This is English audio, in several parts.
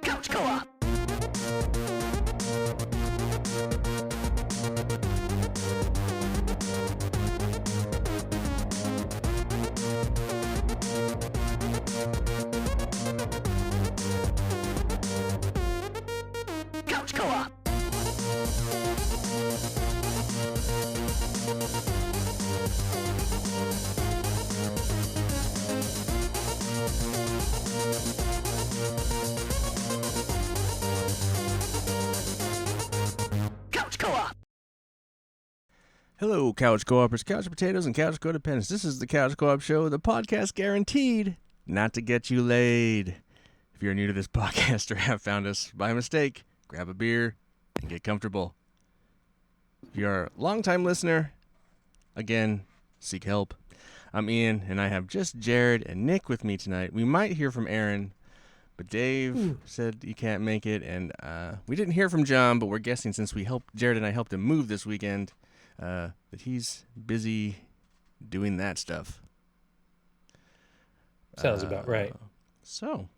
Couch Co-op. Couch Co-op. Couch Co-op. Hello, Couch Co-opers, Couch Potatoes, and Couch Codependents. This is the Couch Co-op Show, the podcast guaranteed not to get you laid. If you're new to this podcast or have found us by mistake, grab a beer and get comfortable. If you're a longtime listener, again, seek help. I'm Ian, and I have just Jared and Nick with me tonight. We might hear from Aaron, but Dave said he can't make it, and we didn't hear from John, but we're guessing since Jared and I helped him move this weekend, that he's busy doing that stuff. Sounds about right. So,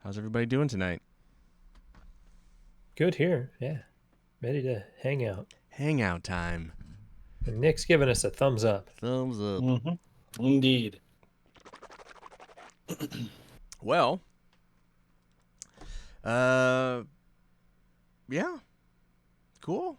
how's everybody doing tonight? Good here. Yeah. Ready to hang out. Hangout time. And Nick's giving us a thumbs up. Thumbs up. Mm-hmm. Indeed. Well, yeah, cool.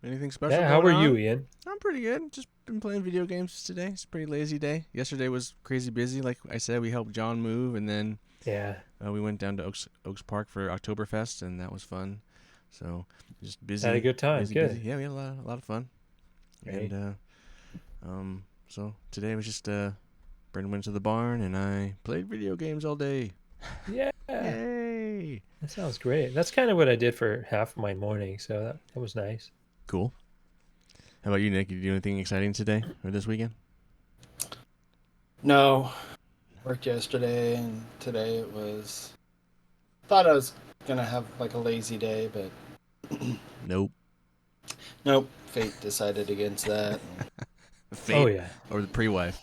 Anything special? Yeah, how were going you, on? Ian? I'm pretty good. Just been playing video games today. It's a pretty lazy day. Yesterday was crazy busy. Like I said, we helped John move, and then Yeah. we went down to Oaks Park for Oktoberfest, and that was fun. So just busy. Had a good time. busy, Good. busy. Yeah, we had a lot of fun. Great. And so today was just Brendan went to the barn, and I played video games all day. Yeah. Yay! That sounds great. That's kind of what I did for half of my morning, so that was nice. Cool. How about you, Nick? Did you do anything exciting today or this weekend? No. Worked yesterday, and today it was... Thought I was going to have like a lazy day, but Nope. nope. Fate decided against that. Fate Oh, yeah. or the pre-wife.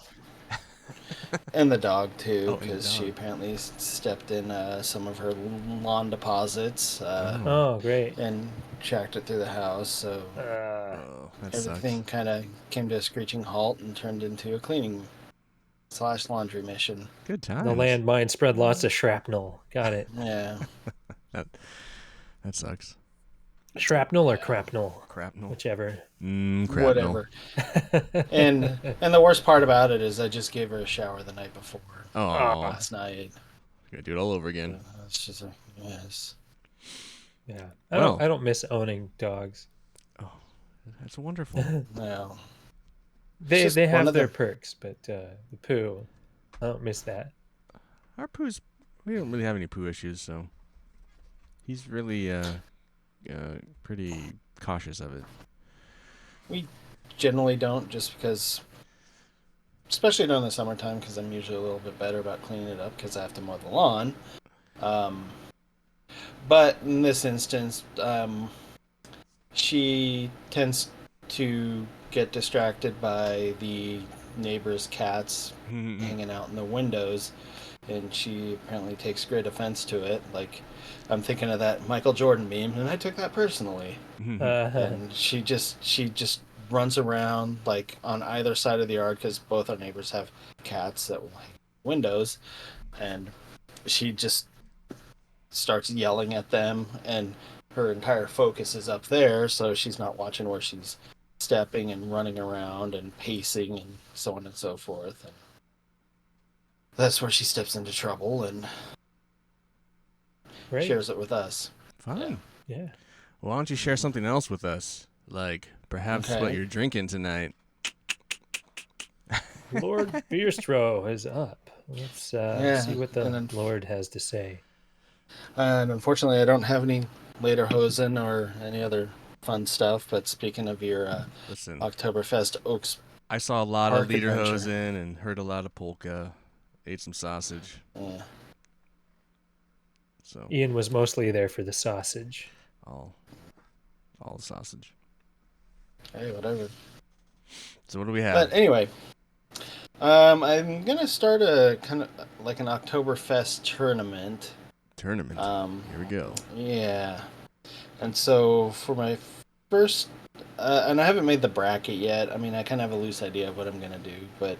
And the dog, too, Oh, and the because she dog. apparently stepped in some of her lawn deposits Oh, great. and tracked it through the house, so Oh, that everything sucks. kind of came to a screeching halt and turned into a cleaning / laundry mission. Good times. The landmine spread lots of shrapnel. Got it. Yeah. That sucks. Shrapnel or crapnel? Crapnal. Whichever. Crapnal. Whatever. And the worst part about it is I just gave her a shower the night before. Oh, Last night. gotta do it all over again. It's just like, yes. Yeah. Well. I don't miss owning dogs. Oh, that's wonderful. No. They just they one have of their the- perks, but the poo, I don't miss that. Our poo's, we don't really have any poo issues, so he's really pretty cautious of it. We generally don't, just because, especially during the summertime, because I'm usually a little bit better about cleaning it up because I have to mow the lawn. But in this instance, she tends to get distracted by the neighbor's cats hanging out in the windows, and she apparently takes great offense to it. Like, I'm thinking of that Michael Jordan meme, and I took that personally. And she just runs around like on either side of the yard because both our neighbors have cats that will hang in windows, and she just starts yelling at them, and her entire focus is up there, so she's not watching where she's stepping and running around and pacing and so on and so forth. And that's where she steps into trouble and Great. shares it with us. Fun. Yeah. Well, why don't you share something else with us? Like, perhaps what Okay. you're drinking tonight. Lord Beerstro is up. Let's see what the and then- Lord has to say. And unfortunately, I don't have any Lederhosen or any other fun stuff. But speaking of your Listen, Oktoberfest Oaks, I saw a lot of Park adventure. Lederhosen and heard a lot of polka. Ate some sausage. So Ian was mostly there for the sausage. all the sausage. hey, whatever. So what do we have? But anyway, I'm gonna start a kind of like an Oktoberfest tournament. Tournament. Here we go. Yeah. And so for my first, and I haven't made the bracket yet. I mean, I kind of have a loose idea of what I'm gonna do, but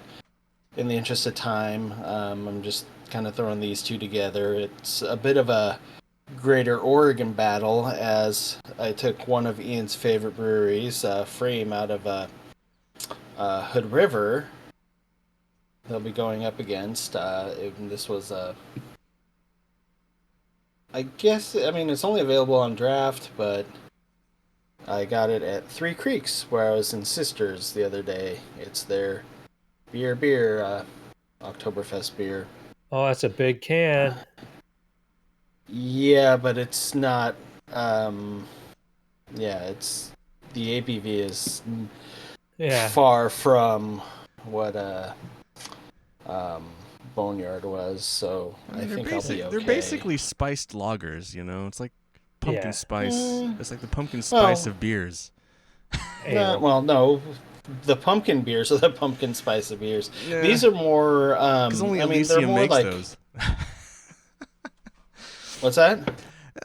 in the interest of time, I'm just kind of throwing these two together. It's a bit of a Greater Oregon battle as I took one of Ian's favorite breweries, Frame, out of Hood River. They'll be going up against. This was I guess, I mean, it's only available on draft, but I got it at Three Creeks, where I was in Sisters the other day. It's their beer, Oktoberfest beer. Oh, that's a big can. Yeah, but it's not. Um, yeah, it's the ABV is Yeah. far from what um, Boneyard was, so I They're think I'll be okay. They're basically spiced lagers, you know. It's like pumpkin Yeah. spice. Mm. It's like the pumpkin spice Well, of beers. Ale. well, no. The pumpkin beers are the pumpkin spice of beers. Yeah. These are more. Because only I mean, they're Elysium more makes like. those. What's that?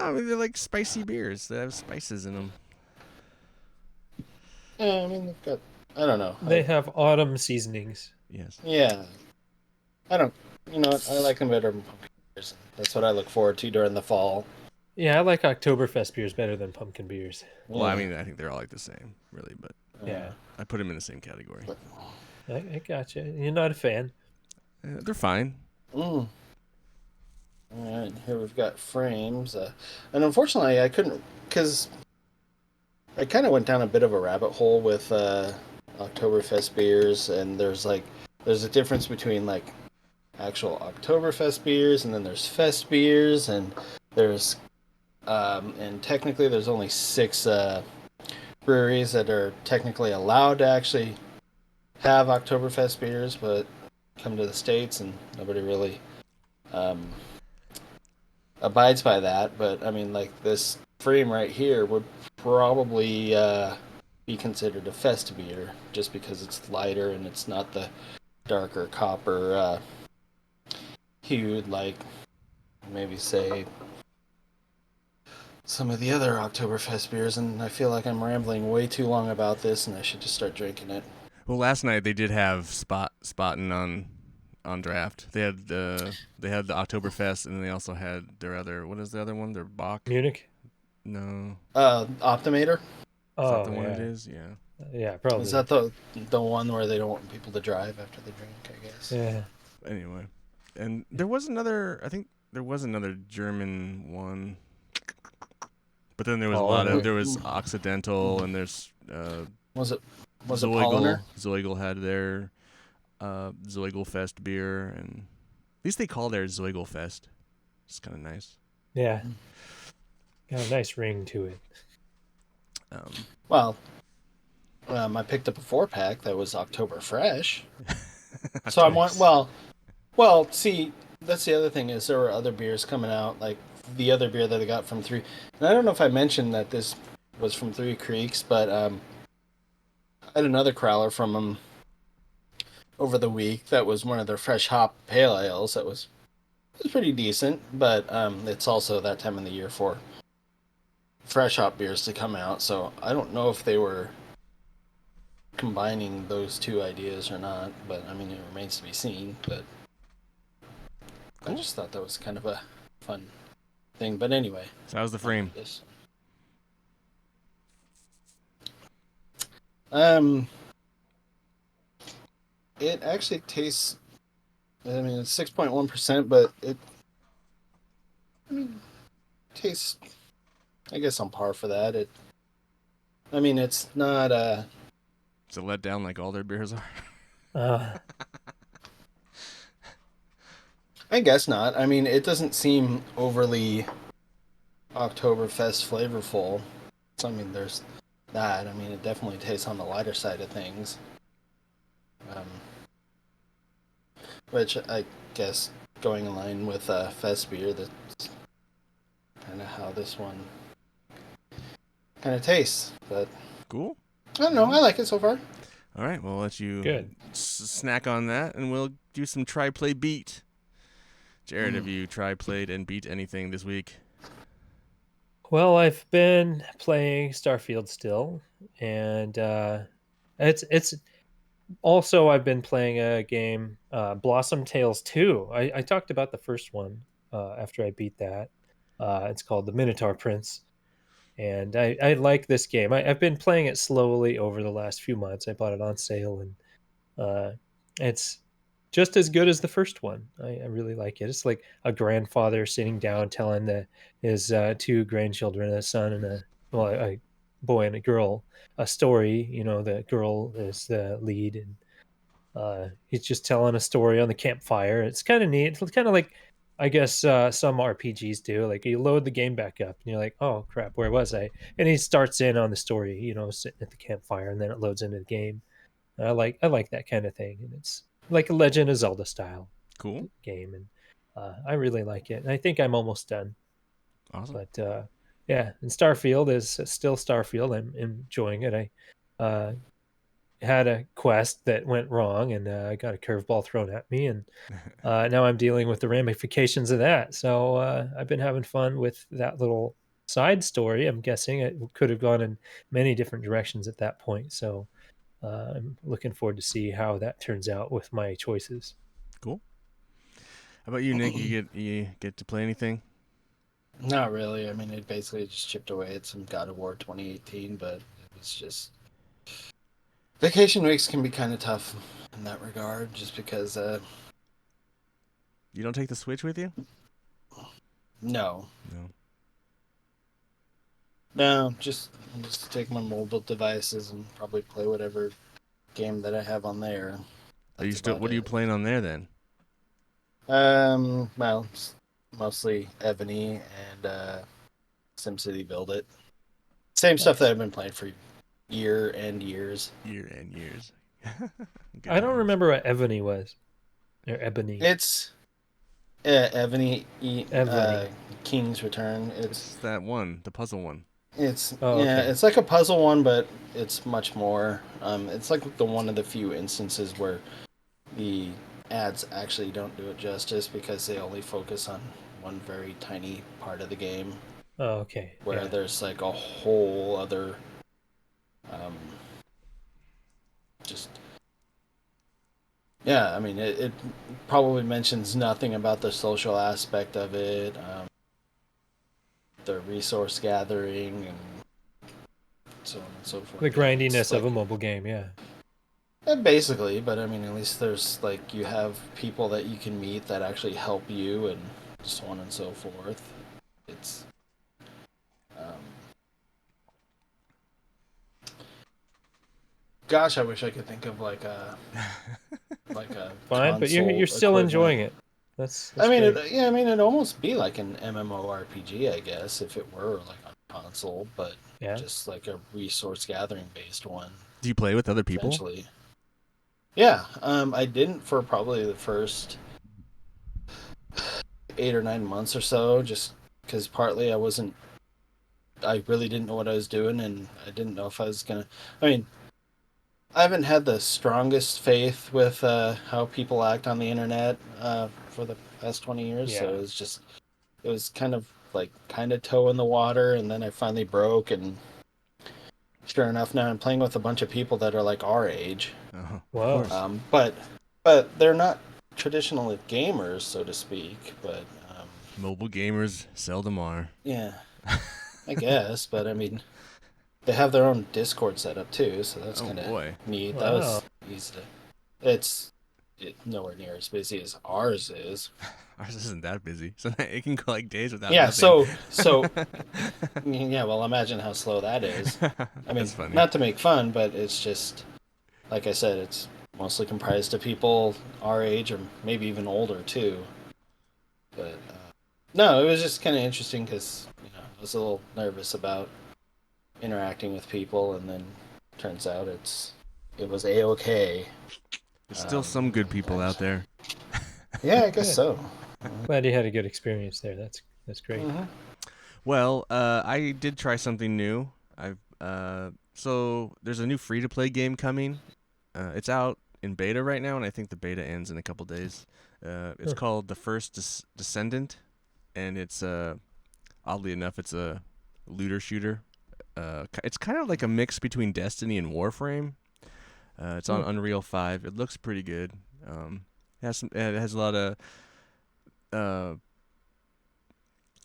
I mean, they're like spicy beers that have spices in them. Yeah, I mean, they've got. I don't know. They have autumn seasonings. Yes. Yeah. I don't. You know what? I like them better than pumpkin beers. That's what I look forward to during the fall. Yeah, I like Oktoberfest beers better than pumpkin beers. Well, I mean, I think they're all like the same, really, but Yeah. I put them in the same category. I gotcha. You're not a fan. They're fine. Mm. All right, here we've got frames, and unfortunately, I couldn't because I kind of went down a bit of a rabbit hole with Oktoberfest beers, and there's a difference between like actual Oktoberfest beers, and then there's fest beers, and there's and technically there's only 6 breweries that are technically allowed to actually have Oktoberfest beers, but come to the States and nobody really abides by that. But I mean, like this frame right here would probably be considered a fest beer just because it's lighter and it's not the darker copper hued like maybe say some of the other Oktoberfest beers. And I feel like I'm rambling way too long about this and I should just start drinking it. Well, last night they did have Spaten on draft. They had the Oktoberfest, and then they also had their other. What is the other one? Their Bach. Munich? No. Optimator? Is Oh, that the one yeah. it is? Yeah. Yeah, probably. Is that the one where they don't want people to drive after they drink, I guess? Yeah. Anyway, and there was another. I think there was another German one, but then there was a lot of. There was Occidental, and there's. Was it Zoigl. Polliner? Zoigl had their Zoigl Fest beer, and at least they call theirs Zoigl Fest. It's kind of nice. Yeah. Got a nice ring to it. Well, I picked up a 4-pack that was October Fresh. So I'm Nice. well. See, that's the other thing is there were other beers coming out, like the other beer that I got from Three. And I don't know if I mentioned that this was from Three Creeks, but I had another crowler from them over the week that was one of their fresh hop pale ales that was pretty decent, but it's also that time of the year for fresh hop beers to come out, so I don't know if they were combining those two ideas or not, but I mean it remains to be seen. But I just thought that was kind of a fun thing. But anyway, So how's the frame? this it actually tastes. I mean, it's 6.1%, but tastes. I guess on par for that. I mean, it's not. Is it let down like all their beers are? I guess not. I mean, it doesn't seem overly Oktoberfest flavorful. So I mean, there's that. I mean, it definitely tastes on the lighter side of things. Which I guess going in line with Fest beer, that's kind of how this one kind of tastes. But Cool. I don't know. I like it so far. All right, well, I'll let you Good. snack on that, and we'll do some try, play, beat. Jared, have you tried, played, and beat anything this week? Well, I've been playing Starfield still, and it's also I've been playing a game, Blossom Tales 2. I talked about the first one after I beat that. It's called The Minotaur Prince, and I like this game. I've been playing it slowly over the last few months. I bought it on sale, and it's just as good as the first one. I really like it. It's like a grandfather sitting down telling his two grandchildren, a son and a boy and a girl, a story. You know, the girl is the lead, and he's just telling a story on the campfire. It's kind of neat. It's kind of like, I guess, some RPGs do. Like you load the game back up, and you're like, "Oh crap, where was I?" And he starts in on the story, you know, sitting at the campfire, and then it loads into the game. I like that kind of thing, and it's like a Legend of Zelda style Cool. game, and I really like it. And I think I'm almost done, Awesome. but yeah. And Starfield is still Starfield. I'm enjoying it. I had a quest that went wrong, and I got a curveball thrown at me, and now I'm dealing with the ramifications of that. So I've been having fun with that little side story. I'm guessing it could have gone in many different directions at that point. So I'm looking forward to see how that turns out with my choices. Cool. How about you, Nick? You get to play anything? Not really. I mean, it basically just chipped away at some God of War 2018, but it was just vacation weeks can be kind of tough in that regard, just because. You don't take the Switch with you? No, No. no, just take my mobile devices and probably play whatever game that I have on there. Are you That's still? about What are you it. playing on there then? Well, mostly Ebony and SimCity Build It. Same stuff that Nice. I've been playing for year and years. Year and years. Good I don't times. remember what Ebony was, or Ebony. It's Ebony Ebony. King's Return. It's that one, the puzzle one. It's Oh, yeah, okay. it's like a puzzle one, but it's much more. It's like the one of the few instances where the ads actually don't do it justice because they only focus on one very tiny part of the game, Oh, okay. where Yeah. there's like a whole other um, just yeah. I mean, it probably mentions nothing about the social aspect of it, the resource gathering, and so on and so forth. The Yeah, it's grindiness of like a mobile game. Yeah. basically, but I mean, at least there's like you have people that you can meet that actually help you, and so on and so forth. It's um, gosh, I wish I could think of like a Fine, but you're console still equivalent. enjoying it. That's I that's mean, great. yeah, I mean, it'd almost be like an MMORPG, I guess, if it were like on console, but Yeah. just like a resource gathering based one. Do you play with other people? Eventually, yeah. I didn't for probably the first 8 or 9 months or so, just because partly I really didn't know what I was doing, and I didn't know if I was gonna. I mean, I haven't had the strongest faith with how people act on the internet for the past 20 years, so Yeah. it was kind of like kind of toe in the water, and then I finally broke, and sure enough, now I'm playing with a bunch of people that are like our age, Oh, of Whoa. course. but they're not traditional gamers, so to speak. But Mobile gamers seldom are. yeah, I guess. But I mean, they have their own Discord set up too, so that's Oh kind of boy. neat. That Wow. was easy. It's nowhere near as busy as ours is. Ours isn't that busy. So it can go like days without Yeah, nothing. so yeah, well, imagine how slow that is. I mean, That's funny. not to make fun, but it's just like I said, it's mostly comprised of people our age or maybe even older too. But no, it was just kind of interesting because I was a little nervous about interacting with people, and then turns out it was a okay. There's still some good people out there. Yeah, I guess Good. so. Glad you had a good experience there. That's great. Mm-hmm. Well, I did try something new. So there's a new free to play game coming. It's out in beta right now, and I think the beta ends in a couple days. It's called The First Descendant, and it's oddly enough, it's a looter shooter. It's kind of like a mix between Destiny and Warframe. It's on Unreal 5. It looks pretty good. It has a lot of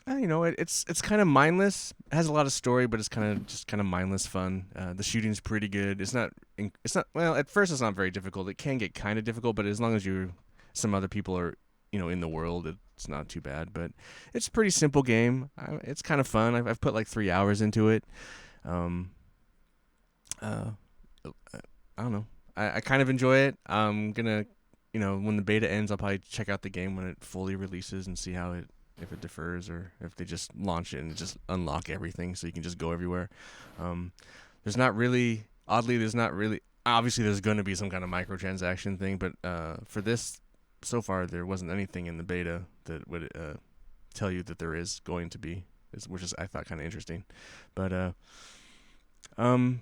it's kind of mindless. It has a lot of story, but it's kind of mindless fun. The shooting's pretty good. It's not well, at first it's not very difficult. It can get kind of difficult, but as long as some other people are, in the world, it's not too bad. But it's a pretty simple game. It's kind of fun. I've put like 3 hours into it. I don't know. I kind of enjoy it. I'm gonna, when the beta ends, I'll probably check out the game when it fully releases and see if it differs or if they just launch it and just unlock everything so you can just go everywhere. There's not really, obviously there's going to be some kind of microtransaction thing, but for this, so far there wasn't anything in the beta that would tell you that there is going to be, which is I thought kind of interesting. But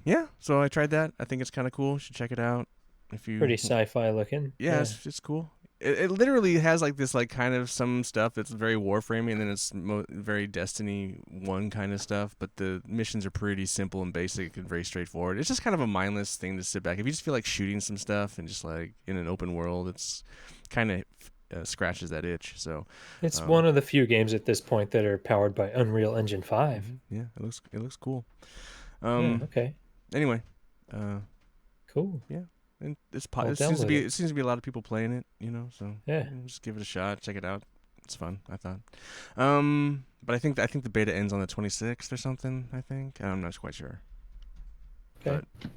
yeah, so I tried that. I think it's kind of cool. You should check it out. Pretty sci-fi looking. Yeah. It's cool. It literally has like this like kind of some stuff that's very Warframey, and then it's very Destiny 1 kind of stuff, but the missions are pretty simple and basic and very straightforward. It's just kind of a mindless thing to sit back. If you just feel like shooting some stuff and just like in an open world, it's kind of scratches that itch. So it's one of the few games at this point that are powered by Unreal Engine 5. Yeah, it looks cool. Okay. Anyway, cool. Yeah. And it seems to be a lot of people playing it, so yeah, just give it a shot, check it out. It's fun, I thought. But I think the beta ends on the 26th or something, I think. I'm not quite sure. Okay. But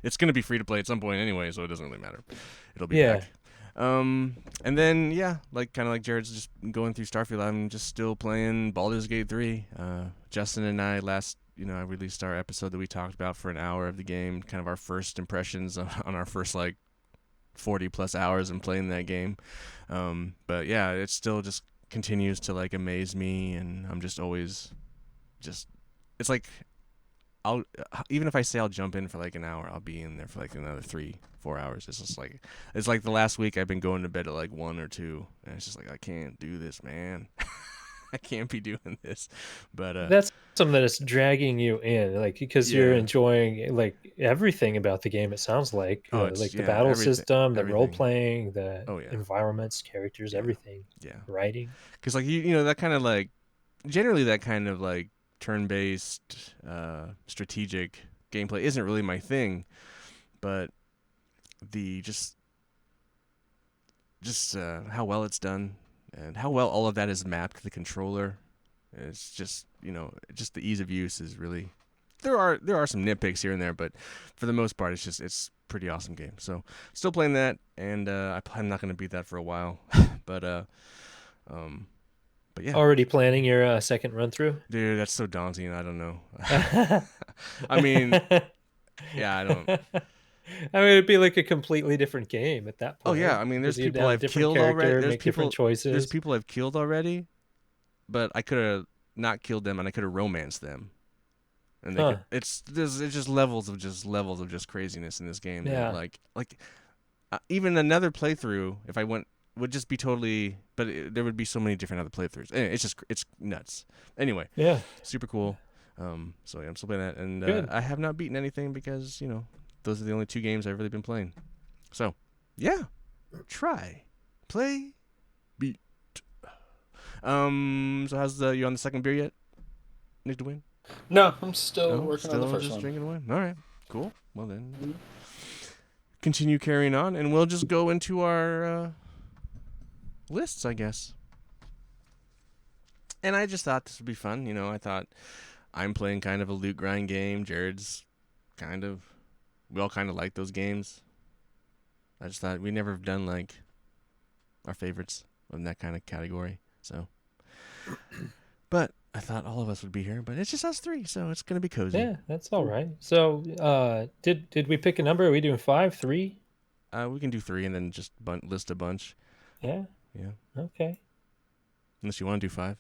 it's going to be free to play at some point anyway, so it doesn't really matter. It'll be back. And then kind of like Jared's just going through Starfield, I'm just still playing Baldur's Gate 3. Justin and I I released our episode that we talked about for an hour of the game, kind of our first impressions on our first like 40 plus hours in playing that game. But yeah, it still just continues to like amaze me, and I'm just always it's like even if I say I'll jump in for like an hour, I'll be in there for like another 3-4 hours. It's like the last week I've been going to bed at like 1 or 2, and it's just like I can't do this, man. I can't be doing this. But that's something that is dragging you in, like, because you're enjoying like everything about the game. It sounds like the battle system, the role playing, the environments, characters, everything. Yeah, writing. Because like that kind of like generally that kind of like turn-based strategic gameplay isn't really my thing, but the just how well it's done. And how well all of that is mapped to the controller, it's just just the ease of use is really. There are some nitpicks here and there, but for the most part, it's a pretty awesome game. So still playing that, and I'm not going to beat that for a while, but yeah. Already planning your second run through, dude. That's so daunting. I don't know. I mean, yeah, I don't. I mean, it'd be like a completely different game at that point. Oh yeah, I mean, there's people I've killed already. There's people I've killed already, but I could have not killed them, and I could have romanced them. And it's just levels of craziness in this game. Yeah. Like even another playthrough, if I went, would just be totally. But there would be so many different other playthroughs. Anyway, it's nuts. Anyway. Yeah. Super cool. So yeah, I'm still playing that, and I have not beaten anything because those are the only 2 games I've really been playing. So, yeah. Try. Play. Beat. So how's you on the second beer yet? Nick to win? No, I'm still working on the first just one. Drinking away? All right. Cool. Well then, continue carrying on, and we'll just go into our lists, I guess. And I just thought this would be fun. I thought I'm playing kind of a loot grind game. Jared's kind of... We all kind of like those games. I just thought we never have done like our favorites in that kind of category. So, but I thought all of us would be here. But it's just us 3, so it's gonna be cozy. Yeah, that's all right. So, did we pick a number? Are we doing 5, 3? We can do 3 and then just list a bunch. Yeah. Yeah. Okay. Unless you want to do 5.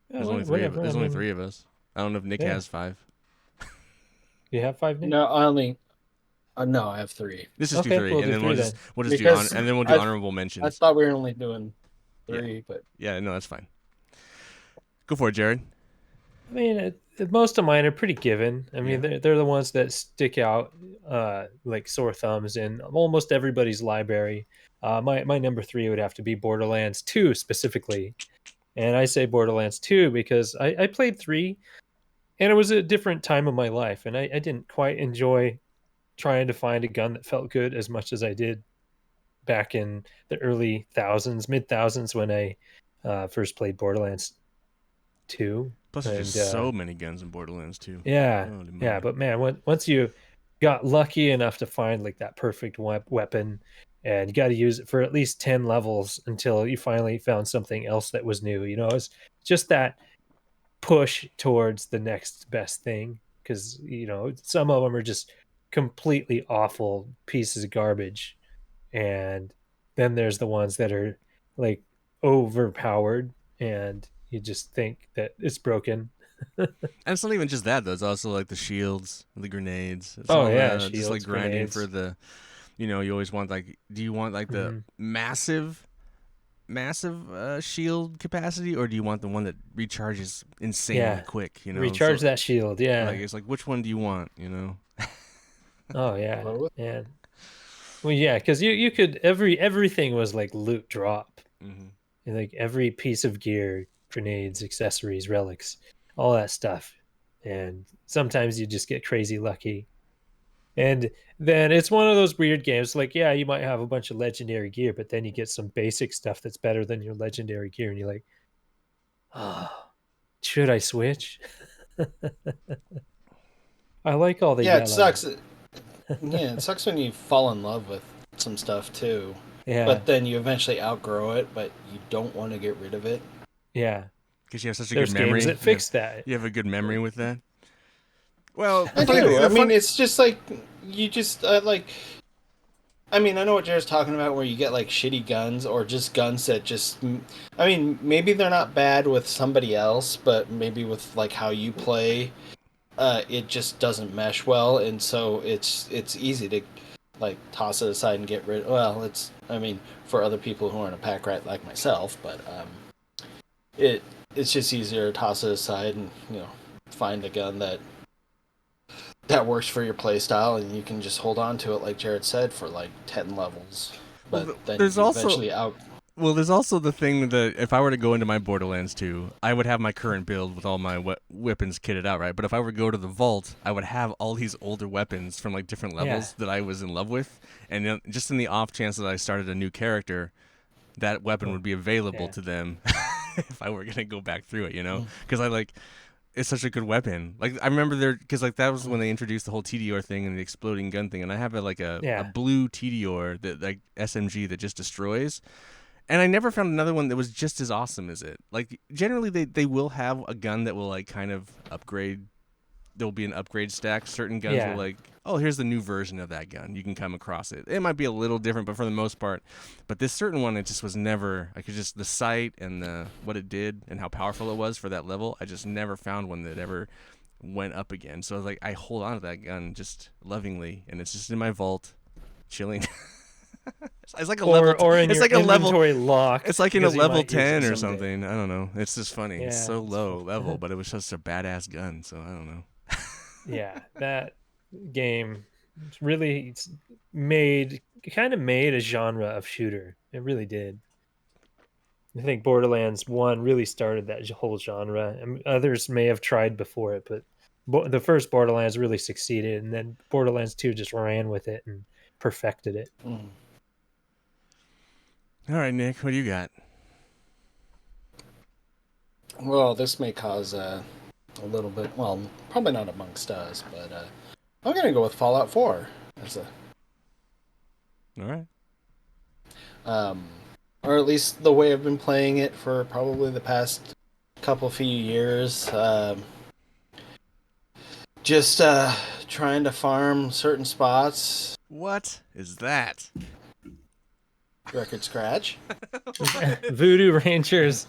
Yeah, there's only 3 of us. There's only 3 of us. I don't know if Nick has 5. You have 5, Nick? No, I No, I have 3. Let's just do Okay, 3, we'll and do then 3 we'll just do Because and then we'll do honorable I mentions. thought we were only doing 3, but Yeah, no, that's fine. Go for it, Jared. I mean, most of mine are pretty given. I mean, they're the ones that stick out like sore thumbs in almost everybody's library. My number 3 would have to be Borderlands 2 specifically, and I say Borderlands 2 because I played 3, and it was a different time of my life, and I didn't quite enjoy trying to find a gun that felt good as much as I did back in the early thousands, mid thousands when I first played Borderlands 2, Plus, there's and just so many guns in Borderlands 2. yeah, Holy yeah, moly. but man, once you got lucky enough to find like that perfect weapon, and you got to use it for at least 10 levels until you finally found something else that was new. It's just that push towards the next best thing, because some of them are just completely awful pieces of garbage, and then there's the ones that are like overpowered, and you just think that it's broken. And it's not even just that, though. It's also like the shields, the grenades. It's Oh all yeah, the just like shields, grinding for grenades. the, you always want like, do you want like the Hmm. massive shield capacity, or do you want the one that recharges insanely Yeah, quick? recharge So that shield. like Yeah. it's like which one do you want? Oh yeah, both. and well, yeah, because you could everything was like loot drop. Hmm. And, like every piece of gear, grenades, accessories, relics, all that stuff, and sometimes you just get crazy lucky. And then it's one of those weird games. Like, yeah, you might have a bunch of legendary gear, but then you get some basic stuff that's better than your legendary gear, and you're like, oh, should I switch? I like all the Yeah, it yellow. sucks. Yeah, it sucks when you fall in love with some stuff too, Yeah, but then you eventually outgrow it, but you don't want to get rid of it. yeah. Because you have such a good There's games memory. that fix that. You have a good memory with that. Well, I do. I mean, it's just like you just like. I mean, I know what Jared's talking about, where you get like shitty guns or just guns that just. I mean, maybe they're not bad with somebody else, but maybe with like how you play, it just doesn't mesh well, and so it's easy to like toss it aside and get rid. Well, I mean, for other people who aren't a pack rat like myself, but it it's just easier to toss it aside and find a gun that works for your playstyle, and you can just hold on to it, like Jared said, for like 10 levels. But then there's you also eventually out. Well, there's also the thing that if I were to go into my Borderlands 2, I would have my current build with all my weapons kitted out, right? But if I were to go to the vault, I would have all these older weapons from like different levels that I was in love with, and then just in the off chance that I started a new character, that weapon would be available to them if I were gonna go back through it, Because I like. It's such a good weapon. Like I remember because like that was when they introduced the whole TDR thing and the exploding gun thing, and I have a blue TDR that like SMG that just destroys. And I never found another one that was just as awesome as it. Like generally they will have a gun that will like kind of upgrade. There'll be an upgrade stack. Certain guns will like, oh, here's the new version of that gun. You can come across it. It might be a little different, but for the most part, but this certain one, it just was never. I could just the sight and what it did and how powerful it was for that level. I just never found one that ever went up again. So I was like, I hold on to that gun just lovingly, and it's just in my vault, chilling. It's like a level. Or in It's your like a level. inventory lock. It's like in a because you level might use it 10 or someday. something. I don't know. It's just funny. It's Yeah, so it's low fun. level, but it was just a badass gun. So I don't know. Yeah, that game really made a genre of shooter. It really did. I think Borderlands 1 really started that whole genre, and others may have tried before it, but the first Borderlands really succeeded, and then Borderlands 2 just ran with it and perfected it. Mm. All right, Nick, what do you got? Well, this may cause a little bit. Well, probably not amongst us, but I'm gonna go with Fallout 4 as a. All right. Or at least the way I've been playing it for probably the past few years. Just trying to farm certain spots. What is that? Record scratch. Voodoo Rangers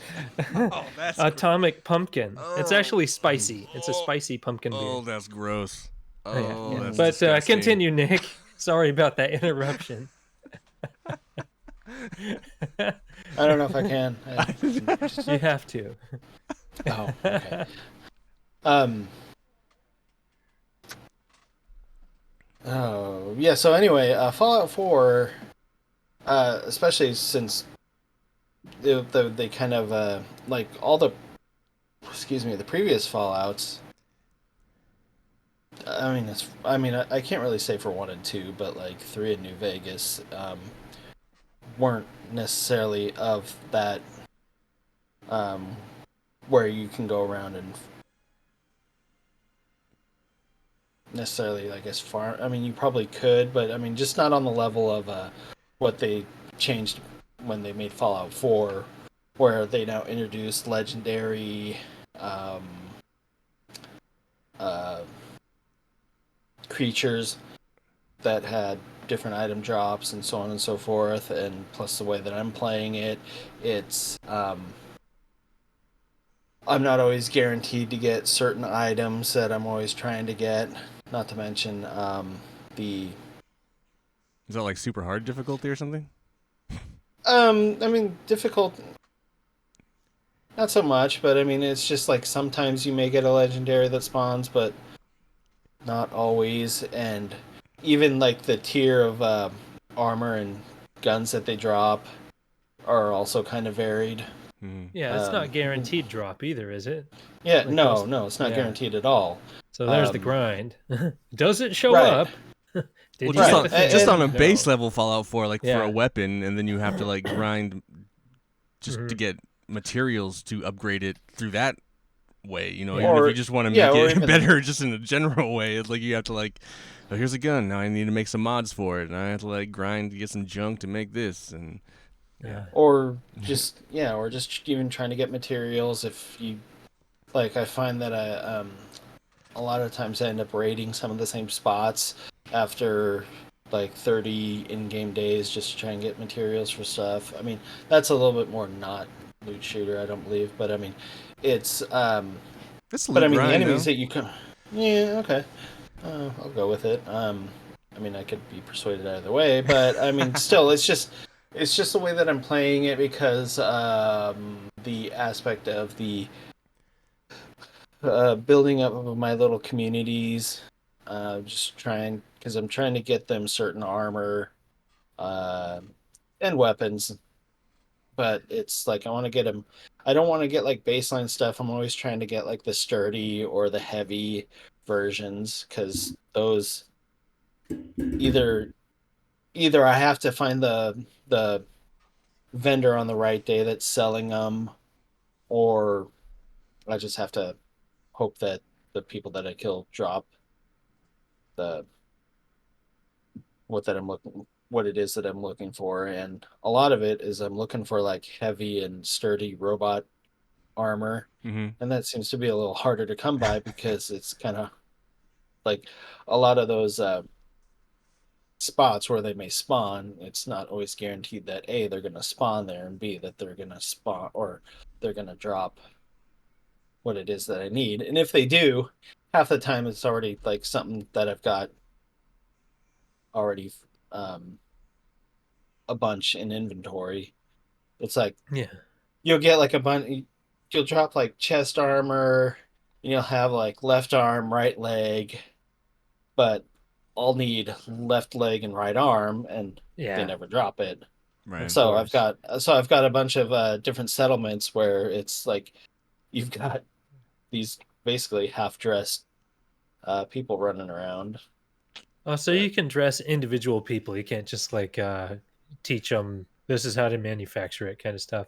Oh, that's Atomic Pumpkin. It's Oh. actually spicy. It's a spicy pumpkin beer. Oh, that's gross. Yeah. Oh, that's But disgusting. continue, Nick. Sorry about that interruption. I don't know if I can. You have to. Oh, okay. Um. Oh, yeah. So anyway, Fallout 4, especially since they kind of like all the, excuse me, the previous Fallouts. I can't really say for 1 and 2, but like 3 in New Vegas weren't necessarily of that um, where you can go around and necessarily, I guess, farm. I mean, you probably could, but I mean, just not on the level of what they changed when they made Fallout 4, where they now introduced legendary um, uh, creatures that had different item drops and so on and so forth. And plus, the way that I'm playing it, it's I'm not always guaranteed to get certain items that I'm always trying to get. Not to mention the Is that like super hard difficulty or something? I mean, difficult, not so much, but I mean, it's just like sometimes you may get a legendary that spawns, but not always. And even like the tier of armor and guns that they drop are also kind of varied. Mm-hmm. Yeah, it's not guaranteed drop either, is it? Yeah, Like no, most. no, it's not Yeah. guaranteed at all. So there's the grind. Does it show Right. up? Did Well, you Right. get the thing? just on a And- base No. level Fallout 4, like for a Yeah. weapon, and then you have to like grind just to Mhm. get materials to upgrade it through that way. You know, Yeah. even if Or- you just want to yeah, make or it even- better, just in a general way, it's like you have to like, oh, here's a gun. Now I need to make some mods for it, and I have to like grind to get some junk to make this, and Yeah. or just or just even trying to get materials. If you like, I find that a lot of times I end up raiding some of the same spots after like 30 in-game days just to try and get materials for stuff. I mean, that's a little bit more not loot shooter, I don't believe, but I mean, it's it's but I loot mean, the grind enemies though. that you can, yeah, okay, I'll go with it. I mean, I could be persuaded either way, but I mean, still, it's just the way that I'm playing it because the aspect of the building up of my little communities, just trying because I'm trying to get them certain armor uh, and weapons, but it's like I want to get them. I don't want to get like baseline stuff. I'm always trying to get like the sturdy or the heavy versions because those either I have to find the vendor on the right day that's selling them, or I just have to hope that the people that I kill drop the what it is that I'm looking for. And a lot of it is I'm looking for like heavy and sturdy robot armor. Mm-hmm. And that seems to be a little harder to come by because it's kind of like a lot of those spots where they may spawn, it's not always guaranteed that A, they're going to spawn there, and B, that they're going to spawn or they're going to drop what it is that I need. And if they do, half the time it's already like something that I've got already um, a bunch in inventory. It's like Yeah. you'll get like a bunch, you'll drop like chest armor, and you'll have like left arm, right leg, but I'll need left leg and right arm, and they Yeah. never drop it. Right. So course. I've got a bunch of different settlements where it's like you've got these basically half dressed people running around. Oh, so you can dress individual people. You can't just like teach them this is how to manufacture it kind of stuff.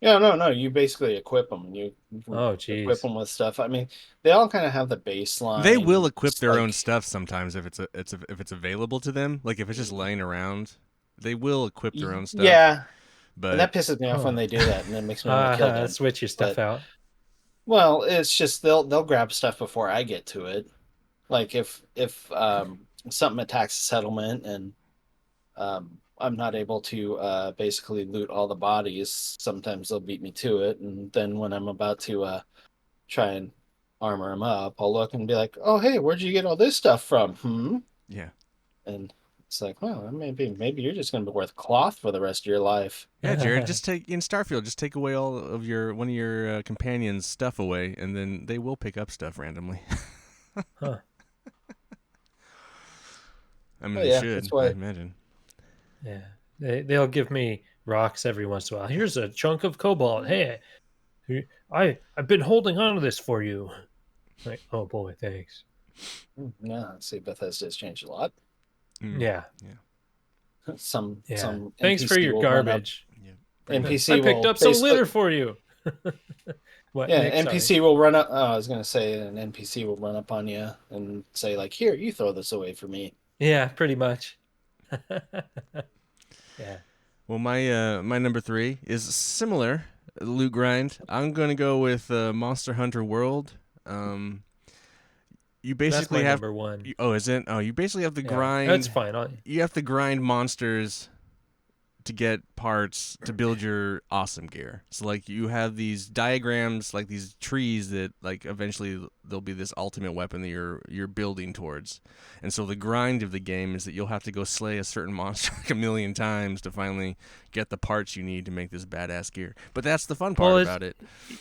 Yeah, no. You basically equip them. You Oh, equip geez. them with stuff. I mean, they all kind of have the baseline. They will equip It's their like, own stuff sometimes if if it's available to them. Like if it's just laying around, they will equip their own stuff. Yeah, But and that pisses me off when Huh. they do that, and it makes me want to kill them. Switch your stuff But out. well, it's just they'll grab stuff before I get to it. Like if something attacks a settlement and I'm not able to basically loot all the bodies, sometimes they'll beat me to it, and then when I'm about to try and armor them up, I'll look and be like, "Oh, hey, where'd you get all this stuff from?" yeah. And it's like, well, maybe you're just going to be worth cloth for the rest of your life. Yeah, Jared, just take in Starfield. Just take away all of one of your companions' stuff away, and then they will pick up stuff randomly. Huh. I mean, Oh, they yeah, should. that's why. I imagine. Yeah. They'll give me rocks every once in a while. Here's a chunk of cobalt. Hey, I've been holding on to this for you. Like, oh boy, thanks. Yeah, see, Bethesda's changed a lot. Yeah. Some Yeah. Thanks for NPC your will run up. garbage. Yeah. NPC I picked will up some basically, litter for you. What, yeah, Nick? NPC Sorry. will run up. Oh, I was gonna say an NPC will run up on you and say like, "Here, you throw this away for me." Yeah, pretty much. Yeah. Well, my number 3 is similar loot grind. I'm gonna go with Monster Hunter World. You That's basically my have. number one. Oh, is it? Oh, you basically have to Yeah. That's grind. fine. You have to grind monsters to get parts to build your awesome gear. So like you have these diagrams, like these trees that like eventually there'll be this ultimate weapon that you're building towards. And so the grind of the game is that you'll have to go slay a certain monster like a million times to finally get the parts you need to make this badass gear. But that's the fun part about it.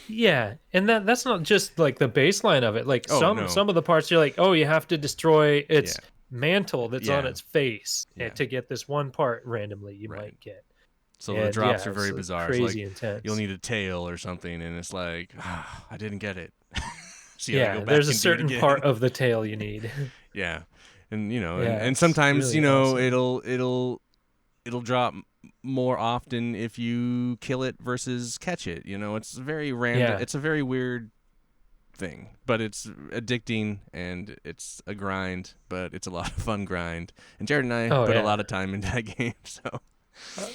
Yeah, and that's not just like the baseline of it. Like Oh, no. some of the parts you're like, oh, you have to destroy its Yeah. mantle that's on Yeah. its face Yeah. to get this one part randomly you Right. might get. So And the drops yeah, are very it's bizarre. crazy It's like intense. you'll need a tail or something, and it's like, I didn't get it. So you gotta Yeah, go back there's a and do it certain again. part of the tail you need. Yeah, and you know, Yeah, and it's sometimes really you know awesome. it'll drop more often if you kill it versus catch it. You know, it's very random. Yeah. It's a very weird thing, but it's addicting and it's a grind, but it's a lot of fun grind. And Jared and I Oh put a yeah. lot of time into that game, so.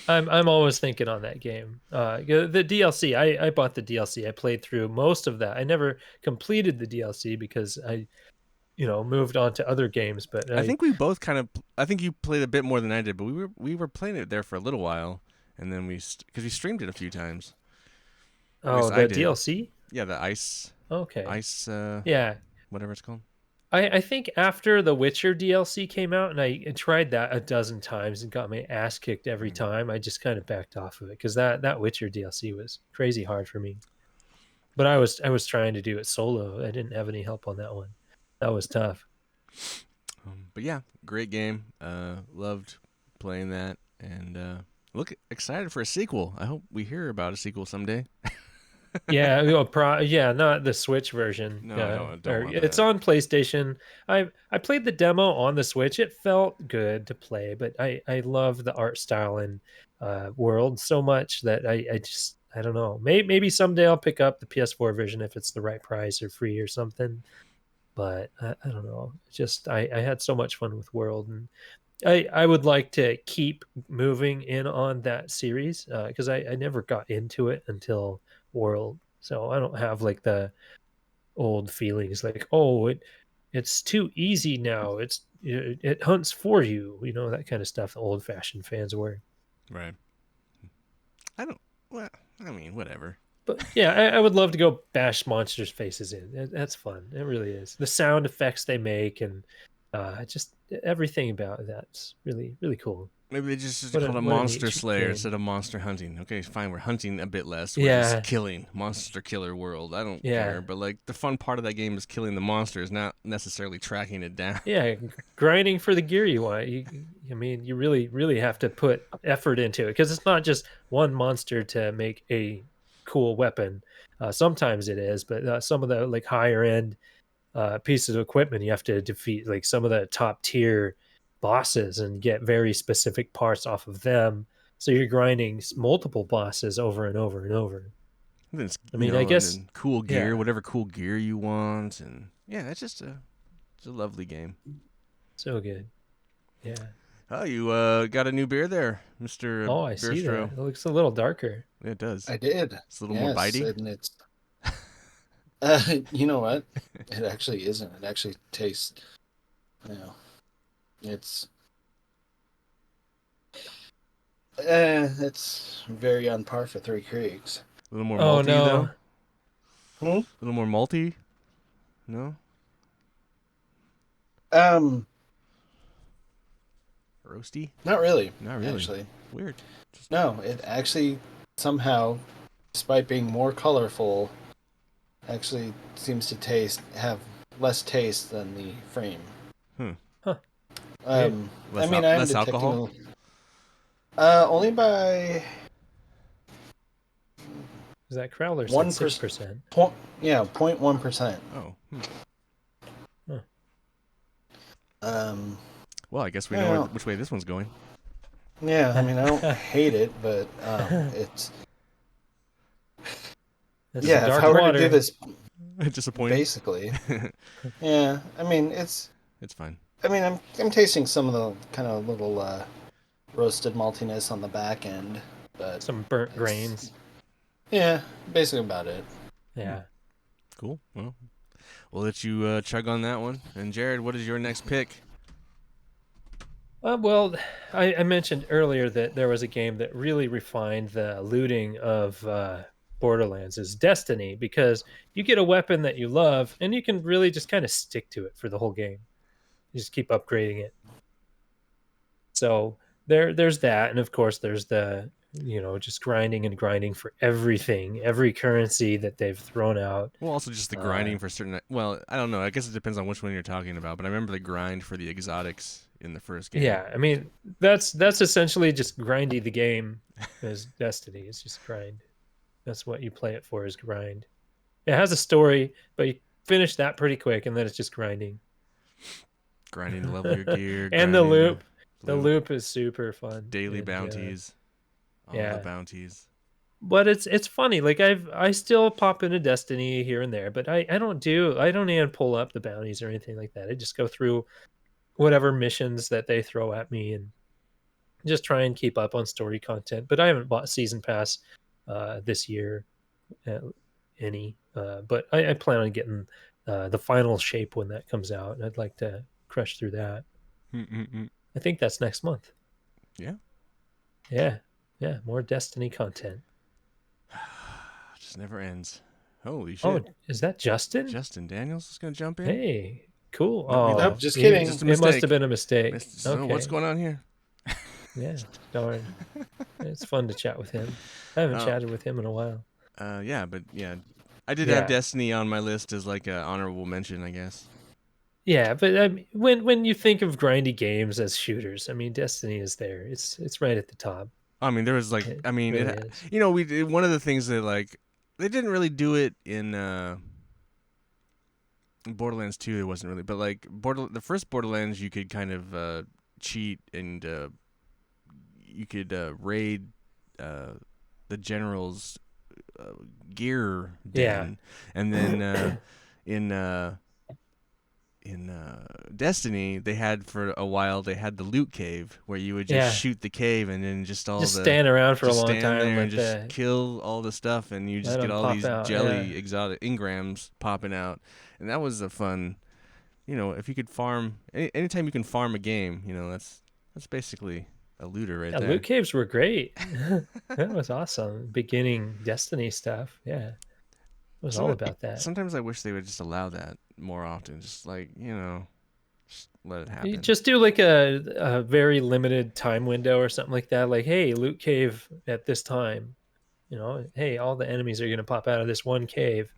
I'm always thinking on that game. The DLC, I bought the DLC. I played through most of that. I never completed the DLC because I moved on to other games. But I think we both kind of. I think you played a bit more than I did, but we were playing it there for a little while, and then because we streamed it a few times. At least I the did. DLC. Yeah, the ice, Okay. ice, Yeah. whatever it's called. I think after the Witcher DLC came out, and I tried that a dozen times and got my ass kicked every time, I just kind of backed off of it because that Witcher DLC was crazy hard for me. But I was trying to do it solo. I didn't have any help on that one. That was tough. But yeah, great game. Loved playing that, and look excited for a sequel. I hope we hear about a sequel someday. Yeah, yeah, not the Switch version. No, I don't want it's that. on PlayStation. I played the demo on the Switch. It felt good to play, but I love the art style and world so much that I don't know. Maybe someday I'll pick up the PS4 version if it's the right price or free or something. But I don't know. Just I had so much fun with World, and I would like to keep moving in on that series because I never got into it until World, so I don't have like the old feelings like, oh, it's too easy now. It hunts for you, that kind of stuff. The old fashioned fans were. Right. I don't. Well, I mean, whatever. But yeah, I would love to go bash monsters' faces in. That's fun. It really is. The sound effects they make and just everything about that's really really cool. Maybe they just What called it a neat monster slayer game. instead of monster hunting. Okay, fine. We're hunting a bit less. We're Yeah. just killing. Monster killer world. I don't Yeah. care. But like the fun part of that game is killing the monsters, not necessarily tracking it down. Yeah, grinding for the gear you want. I mean, you really, really have to put effort into it because it's not just one monster to make a cool weapon. Sometimes it is, but some of the like higher end pieces of equipment you have to defeat, like some of the top tier bosses, and get very specific parts off of them. So you're grinding multiple bosses over and over and over. And then it's, I mean, I and guess, then cool gear, yeah, whatever cool gear you want, and yeah, it's a lovely game. so good. Yeah. Oh, you got a new beer there, Mr. Oh, I see that. Beerstro. It looks a little darker. Yeah, it does. I did. It's a little more bitey. And it's. You know what? It actually isn't. It actually tastes. It's. It's very on par for Three Creeks. A little more Oh malty no. though. Hmm? A little more malty. No. Roasty? Not really. Not really. Actually, Weird. no. It actually somehow, despite being more colorful, actually seems to have less taste than the frame. Huh. Weird. Less, I mean, I'm less detecting alcohol? only by Is that Crowler said 1%. 6%? 0.1%. Oh. Huh. Well, I guess we Yeah. know which way this one's going. Yeah, I mean, I don't hate it, but it's That's some if dark I were water. to do this, Disappointing. basically, yeah. I mean, it's. It's fine. I mean, I'm tasting some of the kind of little roasted maltiness on the back end, but Some burnt grains. yeah, basically about it. Yeah. Cool. Well, we'll let you chug on that one. And Jared, what is your next pick? Well, I mentioned earlier that there was a game that really refined the looting of Borderlands is Destiny, because you get a weapon that you love and you can really just kind of stick to it for the whole game. You just keep upgrading it. So there's that, and of course there's the just grinding and grinding for everything, every currency that they've thrown out. Well, also just the grinding for certain. Well, I don't know. I guess it depends on which one you're talking about. But I remember the grind for the exotics in the first game. Yeah, I mean that's essentially just grindy the game as Destiny. It's just grind. That's what you play it for, is grind. It has a story, but you finish that pretty quick, and then it's just grinding. Grinding to level your gear. And the grinding loop. The loop is super fun. Daily and, bounties. All yeah. the bounties. But it's funny. Like I still pop into Destiny here and there, but I don't even pull up the bounties or anything like that. I just go through whatever missions that they throw at me and just try and keep up on story content. But I haven't bought season pass this year, any. But I plan on getting the final shape when that comes out, and I'd like to crush through that. I think that's next month. Yeah. Yeah. More Destiny content. Just never ends. Holy shit. Oh, is that Justin? Justin Daniels is going to jump in? Hey, cool. No, Oh, just kidding. Just a It must mistake. have been a mistake. So Okay. what's going on here? Yeah, darn. It's fun to chat with him. I haven't chatted with him in a while. Yeah, but yeah. I did have Destiny on my list as like an honorable mention, I guess. Yeah, but when you think of grindy games as shooters, I mean, Destiny is there. It's right at the top. I mean, there was like, It I mean, really is. you know, we did, one of the things that like they didn't really do it in Borderlands 2. It wasn't really, but like the first Borderlands, you could kind of cheat and you could raid the general's gear den, and then in Destiny, they had for a while they had the loot cave where you would just shoot the cave and then just stand around for a long stand time there and with just kill all the stuff, and you just get all these jelly exotic engrams popping out, and that was a fun. You know, if you could farm anytime you can farm a game, you know that's basically a looter right there. Loot caves were great. That was awesome. Beginning Destiny stuff. Yeah. It was all about that. Sometimes I wish they would just allow that more often. Just like, you know, just let it happen. You just do like a very limited time window or something like that. Like, hey, loot cave at this time. You know, hey, all the enemies are going to pop out of this one cave.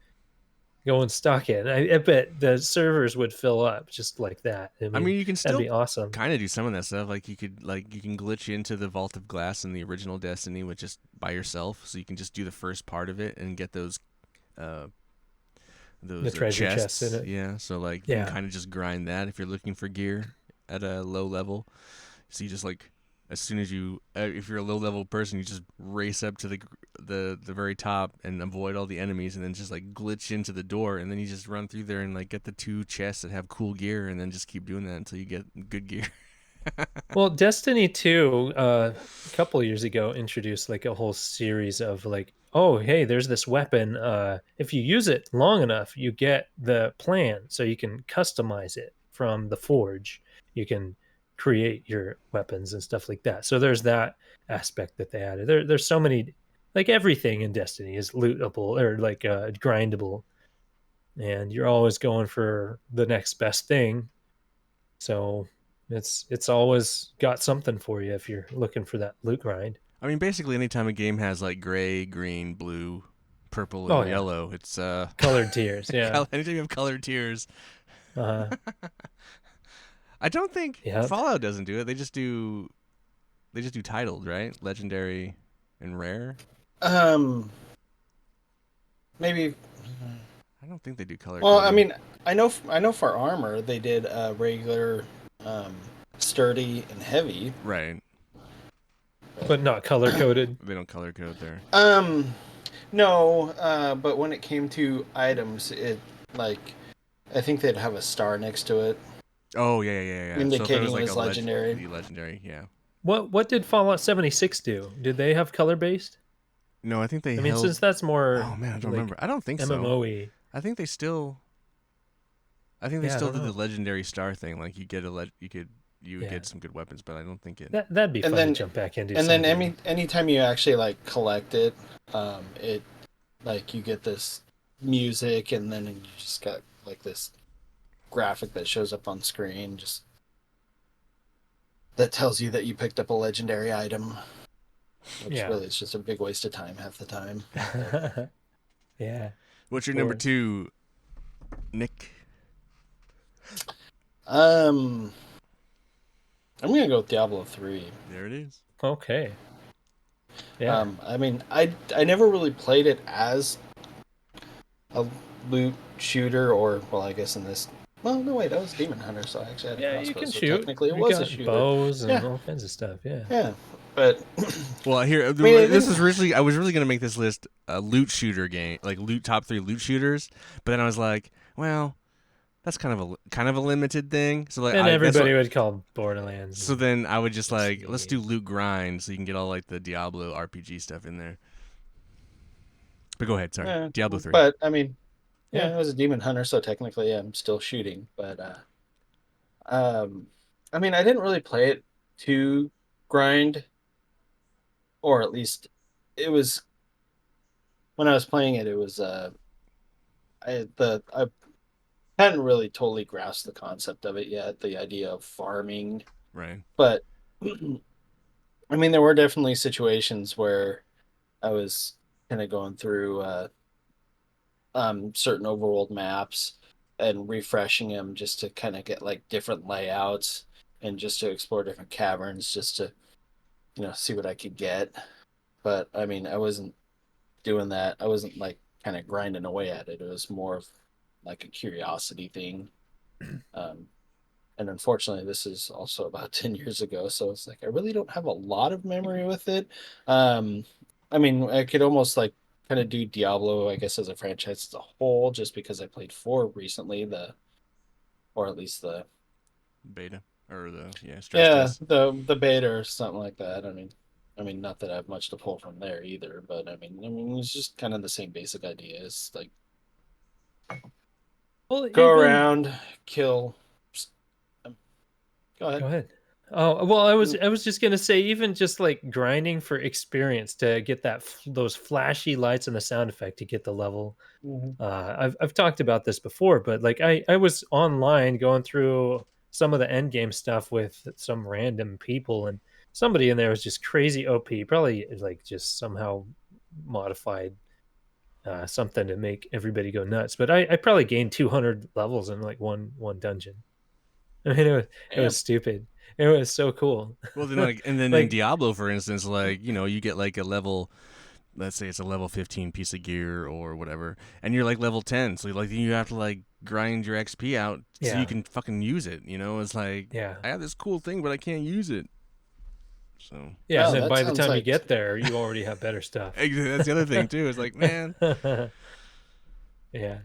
Go and stock it. I bet the servers would fill up just like that. I mean you can still that'd be awesome. Kind of do some of that stuff. Like you can glitch into the Vault of Glass in the original Destiny with just by yourself, so you can just do the first part of it and get those the treasure chests in it. Yeah, so like you can kind of just grind that if you're looking for gear at a low level. So you just like as soon as you if you're a low level person, you just race up to the very top and avoid all the enemies, and then just like glitch into the door, and then you just run through there and like get the 2 chests that have cool gear, and then just keep doing that until you get good gear. Well, Destiny 2 a couple years ago introduced like a whole series of like, oh, hey, there's this weapon. If you use it long enough, you get the plan, so you can customize it from the forge. You can create your weapons and stuff like that. So there's that aspect that they added. There's so many, like everything in Destiny is lootable or like grindable, and you're always going for the next best thing. So It's always got something for you if you're looking for that loot grind. I mean, basically, anytime a game has like gray, green, blue, purple, Oh and yeah, yellow, it's colored tiers. Yeah. anytime you have colored tiers. Uh, I don't think yep. Fallout doesn't do it. They just do titled, right? Legendary and rare. Um, maybe. I don't think they do color Well, I coding. mean, I know for armor they did regular, um, sturdy, and heavy. Right. But not color coded. They don't color code there. No, but when it came to items, it like I think they'd have a star next to it, Oh yeah. So if it indicating was it like was legendary. the legendary, yeah. What did Fallout 76 do? Did they have color based? No, I think they I mean, held. since that's more Oh man, I don't like remember. I don't think so. MMOE. I think they still. I think they Yeah, I still don't did the know. legendary star thing. Like you would Yeah, get some good weapons, but I don't think it. that'd be And fun to then jump back into and then someday. anytime you actually like collect it, it like you get this music, and then you just got like this graphic that shows up on screen, just that tells you that you picked up a legendary item, which Yeah. really is just a big waste of time half the time. Yeah. What's your Of number course. 2, Nick? Um, I'm gonna go with Diablo 3. There it is. Okay. Yeah. I mean, I never really played it as a loot shooter, or well, I guess in this. Well, no, wait, I was Demon Hunter, so I actually had a Yeah, you crossbow, can so shoot. technically it You was a got shooter. bows and Yeah, all kinds of stuff. Yeah. yeah, but Well, here I mean, it this didn't. is originally I was really gonna make this list a loot shooter game, like loot top 3 loot shooters, but then I was like, well, that's kind of a limited thing. So like And I that's everybody what. would call Borderlands. So then I would just like let's do Steam. loot grind, so you can get all like the Diablo RPG stuff in there. But go ahead, sorry, Yeah, Diablo 3. but I mean, yeah, Yeah. I was a Demon Hunter, so technically I'm still shooting. But um, I mean, I didn't really play it to grind, or at least it was when I was playing it. It was I hadn't really totally grasped the concept of it yet, the idea of farming. Right. But I mean, there were definitely situations where I was kind of going through certain overworld maps and refreshing them just to kind of get like different layouts, and just to explore different caverns, just to see what I could get. But I mean, I wasn't doing that. I wasn't like kind of grinding away at it. It was more of like a curiosity thing. Um, and unfortunately, this is also about 10 years ago, so it's like I really don't have a lot of memory with it. um I mean, I could almost like kind of do Diablo, I guess, as a franchise as a whole, just because I played 4 recently, the or at least the Beta or the stress yeah, test. the beta or something like that. I mean, not that I have much to pull from there either, but I mean it's just kind of the same basic idea. It's like Well, go even around, kill. Go go ahead. ahead. Oh, well, I was just gonna say, even just like grinding for experience to get those flashy lights and the sound effect to get the level. Mhm. I've talked about this before, but like I was online going through some of the end game stuff with some random people, and somebody in there was just crazy OP, probably like just somehow modified something to make everybody go nuts. But I probably gained 200 levels in like one dungeon. I mean, it was Damn. stupid. It was so cool. Well, then and then in Like, Diablo, for instance, like you get like a level. Let's say it's a level 15 piece of gear or whatever, and you're like level 10, so like you have to like grind your XP out so you yeah, can fucking use it. It's like yeah, I have this cool thing, but I can't use it. So yeah. And Oh, then that by the sounds time you like get there, you already have better stuff. that's the other thing too. It's like, man, Yeah.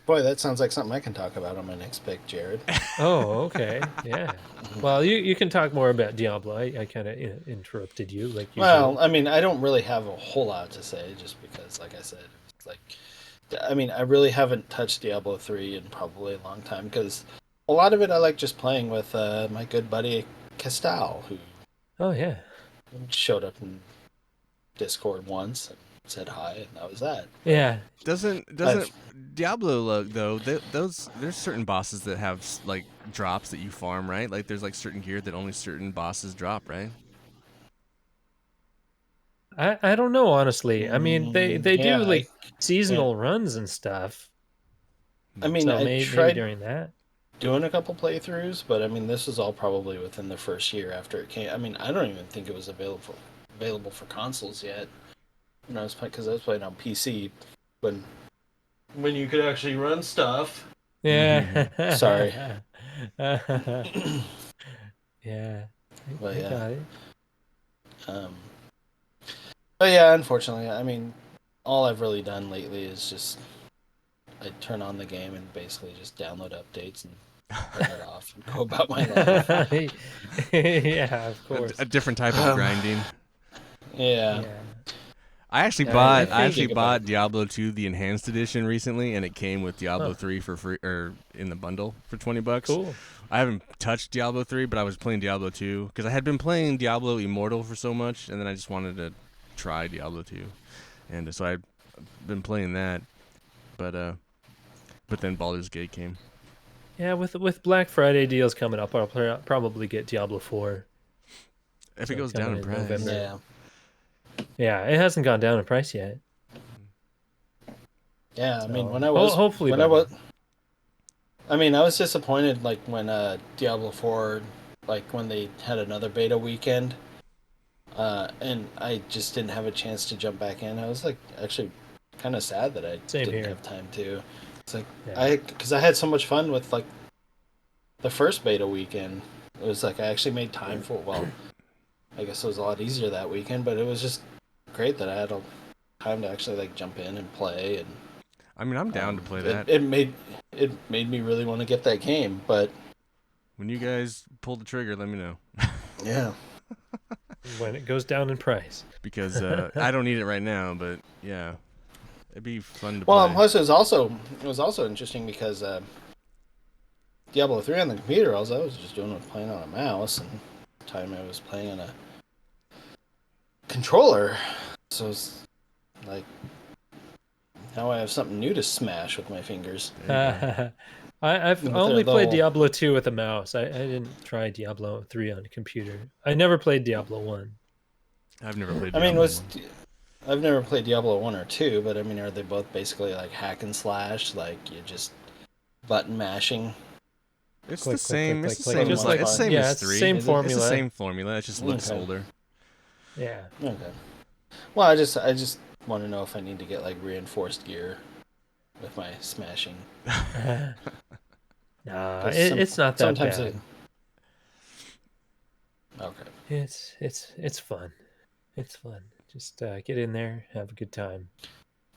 boy, that sounds like something I can talk about on my next pick, Jared. Oh, okay. Yeah. Well, you can talk more about Diablo. I kind of interrupted you like Well, usual. I mean, I don't really have a whole lot to say, just because, like I said, it's like, I mean, I really haven't touched Diablo 3 in probably a long time, because a lot of it I like just playing with my good buddy Castal, who Oh yeah. showed up in Discord once. said hi, and that was that. Yeah. Doesn't Diablo though? There's certain bosses that have like drops that you farm, right? Like there's like certain gear that only certain bosses drop, right? I don't know, honestly. I mean, they Yeah, do like seasonal runs and stuff. I mean, So I maybe tried during that. doing a couple playthroughs, but I mean, this was all probably within the first year after it came. I mean, I don't even think it was available for consoles yet when I was playing, because I was playing on PC when you could actually run stuff. Yeah. Sorry. Yeah. But I yeah. got it. Um, but yeah, unfortunately, I mean, all I've really done lately is just I turn on the game and basically just download updates and turn it off and go about my life. Yeah, of course. A different type of grinding. Yeah. Yeah. I actually Yeah, bought I think- Diablo 2 the enhanced edition recently, and it came with Diablo Oh. 3 for free or in the bundle for $20. Cool. I haven't touched Diablo 3, but I was playing Diablo 2 because I had been playing Diablo Immortal for so much, and then I just wanted to try Diablo 2, and so I've been playing that. But then Baldur's Gate came. Yeah, with Black Friday deals coming up, I'll probably get Diablo 4. If it So goes down in coming in price, November. Yeah. Yeah, it hasn't gone down in price yet. Yeah, I mean, So, when I was hopefully when by I was then. I mean, I was disappointed like when Diablo 4 like when they had another beta weekend. And I just didn't have a chance to jump back in. I was like actually kind of sad that I Same didn't here. have time to. It's like Yeah. because I had so much fun with like the first beta weekend. It was like I actually made time for I guess it was a lot easier that weekend, but it was just great that I had a time to actually like jump in and play. And I mean, I'm down to play it, that. it made me really want to get that game. But When you guys pull the trigger, let me know. yeah, When it goes down in price. Because I don't need it right now, but yeah, it'd be fun to well, play. plus it was also interesting because Diablo 3 on the computer, all I was just doing was playing on a mouse, and the time I was playing on a controller. So it's like now I have something new to smash with my fingers. I've With only the played whole- Diablo 2 with a mouse. I didn't try Diablo 3 on a computer. I never played Diablo 1. I've never played I Diablo mean, 1. I've never played Diablo 1 or 2, but I mean, are they both basically like hack and slash? Like you just button mashing? It's Click, the click, same. click, It's the click, same. click. Just Just like- it's the same yeah, as it's the 3. same It's the formula. same formula. It just looks Okay. older. Yeah. Okay. Well, I just want to know if I need to get like reinforced gear with my smashing. Nah, 'Cause it's not that sometimes bad. Okay. It's fun. It's fun. Just get in there, have a good time.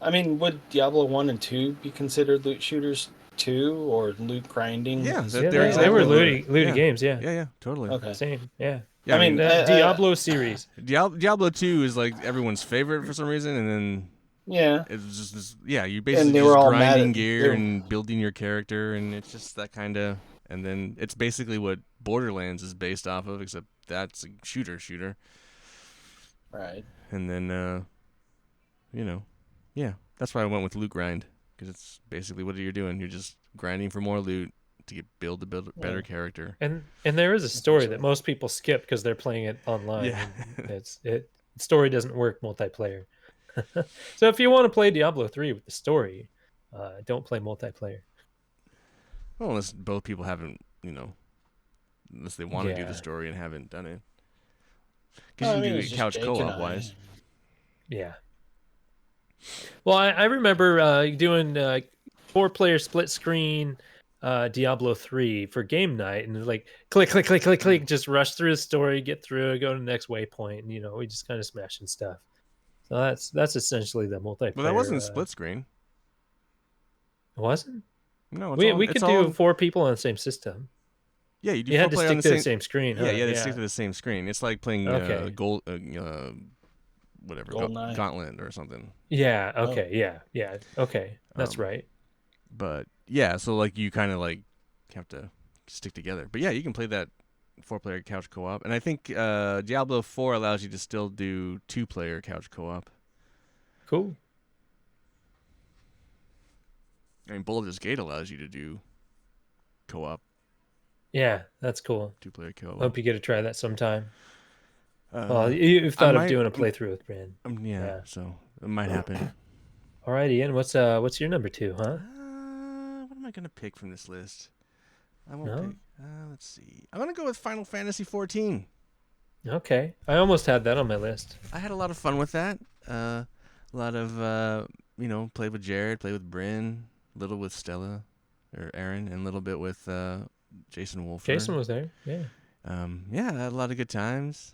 I mean, would Diablo 1 and 2 be considered loot shooters too, or loot grinding? Yeah, Yeah, they're they were exactly looty yeah. games. Yeah, Yeah, totally. Okay. same. Yeah, Yeah, I mean, the Diablo series. Diablo 2 is like everyone's favorite for some reason, and then yeah. it's just this, yeah, you And basically they were just all mad grinding at gear and building your character, and it's just that kind of. And then it's basically what Borderlands is based off of, except that's a shooter. Right. And then, yeah, that's why I went with loot grind, because it's basically what you're doing. You're just grinding for more loot to build a better Yeah. character. And there is a story that most people skip because they're playing it online. Yeah. And the story doesn't work multiplayer. So if you want to play Diablo 3 with the story, don't play multiplayer. Well, unless both people haven't, unless they want to do the Yeah. story and haven't done it. No, Because I you mean, can it's do just couch Jake co-op and I. wise. Yeah. Well, I remember doing 4-player split screen Diablo 3 for game night, and like click, click, click, click, click, just rush through the story, get through, go to the next waypoint, and we just kind of smashing stuff. So that's essentially the multiplayer. Well, that wasn't split screen. It wasn't. No, We could do 4 people on the same system. Yeah, you do You had 4 to player on stick the to the same. same screen. Yeah, Huh? yeah, they stick to the same screen. It's like playing Okay. GoldenEye. Gauntlet or something. Yeah. Okay. Yeah. Okay. That's right. But yeah, so like you kind of like have to stick together. But yeah, you can play that 4-player couch co-op, and I think Diablo 4 allows you to still do 2-player couch co-op. Cool. I mean, Baldur's Gate allows you to do co-op, Yeah, that's cool. 2-player co-op. Hope you get to try that sometime. Well, you've I thought of might, doing a playthrough with Brand. yeah, so it might happen. All right, Ian. What's your number 2, huh? What am I gonna pick from this list? I won't No? pick. Let's see. I'm gonna go with Final Fantasy 14. Okay. I almost had that on my list. I had a lot of fun with that. A lot of played with Jared, played with Bryn, little with Stella or Aaron, and a little bit with Jason Wolfer. Jason was there. Yeah. Yeah, I had a lot of good times.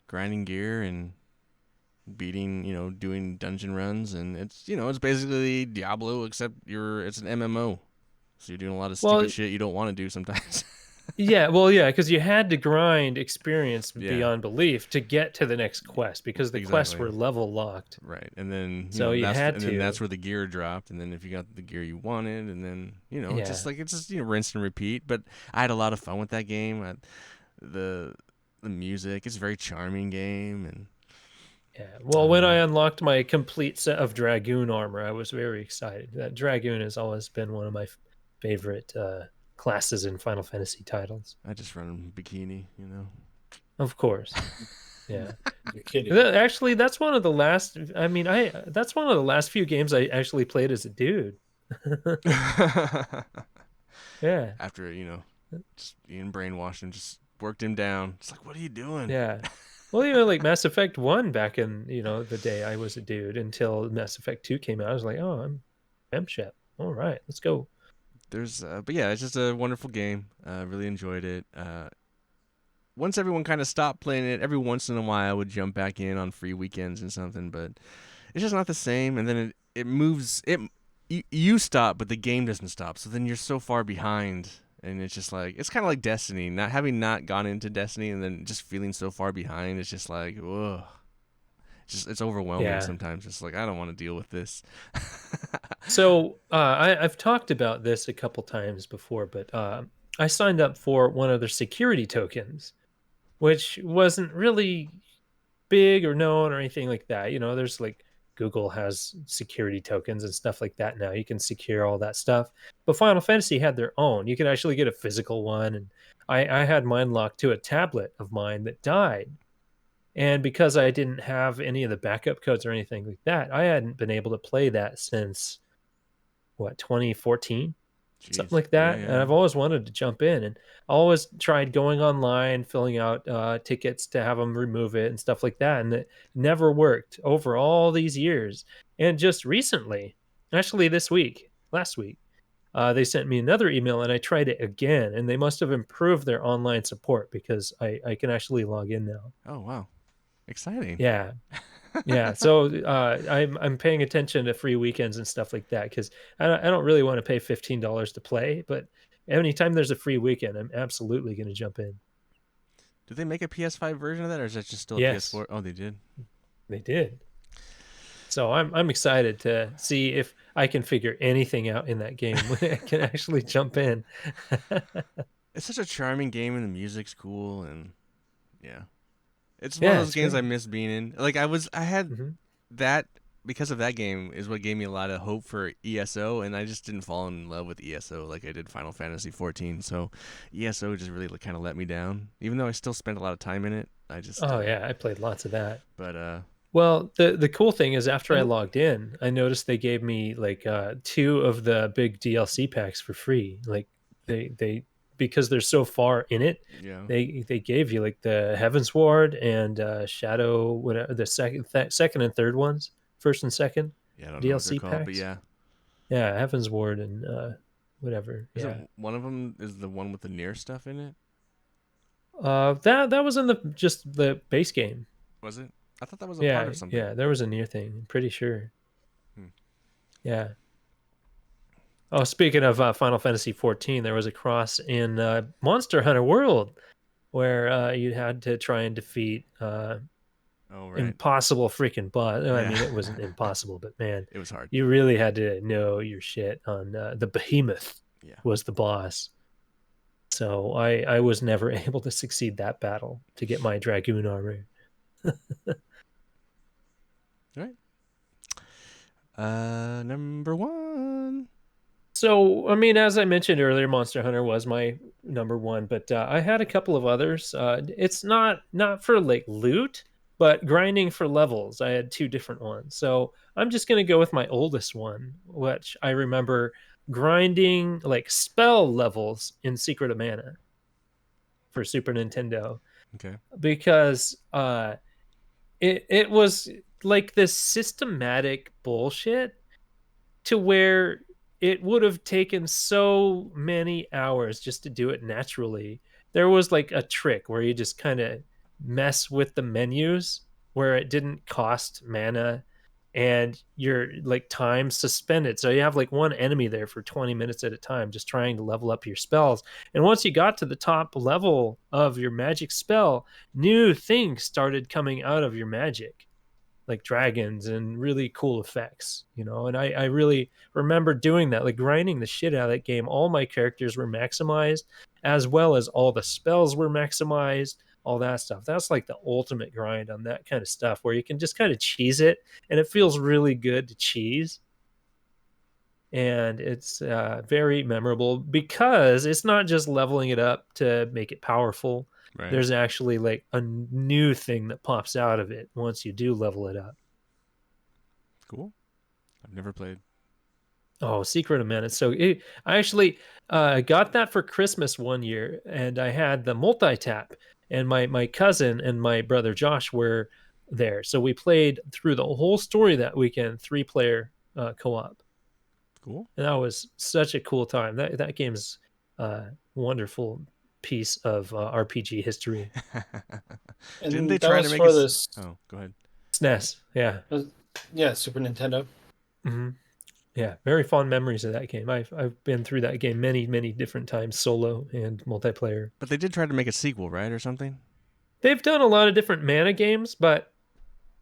Grinding gear and beating, doing dungeon runs, and it's basically Diablo except it's an MMO. So you're doing a lot of stupid shit you don't want to do sometimes. Yeah, because you had to grind experience beyond belief to get to the next quest because the quests were level locked. Right, and then then that's where the gear dropped, and then if you got the gear you wanted, and then it's just rinse and repeat. But I had a lot of fun with that game. The music, it's a very charming game, and yeah. Well, when I unlocked my complete set of Dragoon armor, I was very excited. That Dragoon has always been one of my favorite classes in Final Fantasy titles. I just run bikini, Of course. Yeah. You're kidding. Actually, that's one of the last. I mean, that's one of the last few games I actually played as a dude. Yeah. After just being brainwashed and just worked him down. It's like, what are you doing? Yeah. Well, like Mass Effect 1 back in the day I was a dude until Mass Effect 2 came out. I was like, oh, I'm Femshep. All right, let's go. But yeah, it's just a wonderful game. Really enjoyed it. Once everyone kind of stopped playing it, every once in a while I would jump back in on free weekends and something, but it's just not the same. And then it moves. You stop, but the game doesn't stop. So then you're so far behind, and it's just like it's kind of like Destiny. Not gone into Destiny, and then just feeling so far behind. It's just like, ugh. It's overwhelming sometimes. It's like I don't want to deal with this. So I've talked about this a couple times before, but I signed up for one of their security tokens, which wasn't really big or known or anything like that. There's like Google has security tokens and stuff like that now. You can secure all that stuff. But Final Fantasy had their own. You could actually get a physical one. And I had mine locked to a tablet of mine that died. And because I didn't have any of the backup codes or anything like that, I hadn't been able to play that since 2014? Jeez. Something like that. Yeah. And I've always wanted to jump in, and I always tried going online, filling out tickets to have them remove it and stuff like that. And it never worked over all these years. And just recently, actually last week, they sent me another email and I tried it again, and they must have improved their online support because I can actually log in now. Oh, wow. Exciting. Yeah. Yeah, so I'm paying attention to free weekends and stuff like that because I don't really want to pay $15 to play, but anytime there's a free weekend, I'm absolutely going to jump in. Did they make a PS5 version of that, or is that just still a PS4? Oh, they did. They did. So I'm excited to see if I can figure anything out in that game when I can actually jump in. It's such a charming game, and the music's cool, and yeah. It's one of those games great. I miss being in. Like I had that because of that game is what gave me a lot of hope for ESO, and I just didn't fall in love with ESO like I did Final Fantasy 14. So ESO just really kind of let me down, even though I still spent a lot of time in it. I played lots of that. But well, the cool thing is after I logged in, I noticed they gave me like 2 of the big DLC packs for free. Like they because they're so far in it, they gave you like the Heaven's Ward and Shadow, whatever the second and third ones, first and second. Yeah, I don't DLC know what they're called, packs. but yeah, Heaven's Ward and whatever. One of them is the one with the Nier stuff in it. That was in the base game. Was it? I thought that was a part of something. Yeah, there was a Nier thing. I'm pretty sure. Yeah. Oh, speaking of Final Fantasy 14, there was a cross in Monster Hunter World where you had to try and defeat impossible freaking boss. I mean, it wasn't impossible, but man, it was hard. You really had to know your shit on the Behemoth was the boss. So I was never able to succeed that battle to get my Dragoon armor. All right. Number one. So, I mean, as I mentioned earlier, Monster Hunter was my number one, but I had a couple of others. It's not for like loot, but grinding for levels. I had two different ones. So I'm just gonna go with my oldest one, which I remember grinding like spell levels in Secret of Mana for Super Nintendo Okay. because it was like this systematic bullshit to where it would have taken so many hours just to do it naturally. There was like a trick where you just kind of mess with the menus where it didn't cost mana and your like time suspended. So you have like one enemy there for 20 minutes at a time just trying to level up your spells. And once you got to the top level of your magic spell, new things started coming out of your magic like dragons and really cool effects, you know. And I really remember doing that, like grinding the shit out of that game. All my characters were maximized, as well as all the spells were maximized, all that stuff. That's like the ultimate grind on that kind of stuff where you can just kind of cheese it and it feels really good to cheese. And it's very memorable because it's not just leveling it up to make it powerful. Right. There's actually like a new thing that pops out of it once you do level it up. Cool. I've never played. Oh, Secret of Mana. I actually got that for Christmas one year, and I had the multi tap, and my cousin and my brother Josh were there, so we played through the whole story that weekend, 3-player co-op, Cool. and that was such a cool time. That game's wonderful piece of RPG history. Didn't they And that try to was make for it? this. Oh, go ahead. SNES, yeah. Yeah, Super Nintendo. Hmm. Yeah, very fond memories of that game. I've been through that game many different times, solo and multiplayer. But they did try to make a sequel, right, or something? They've done a lot of different mana games, but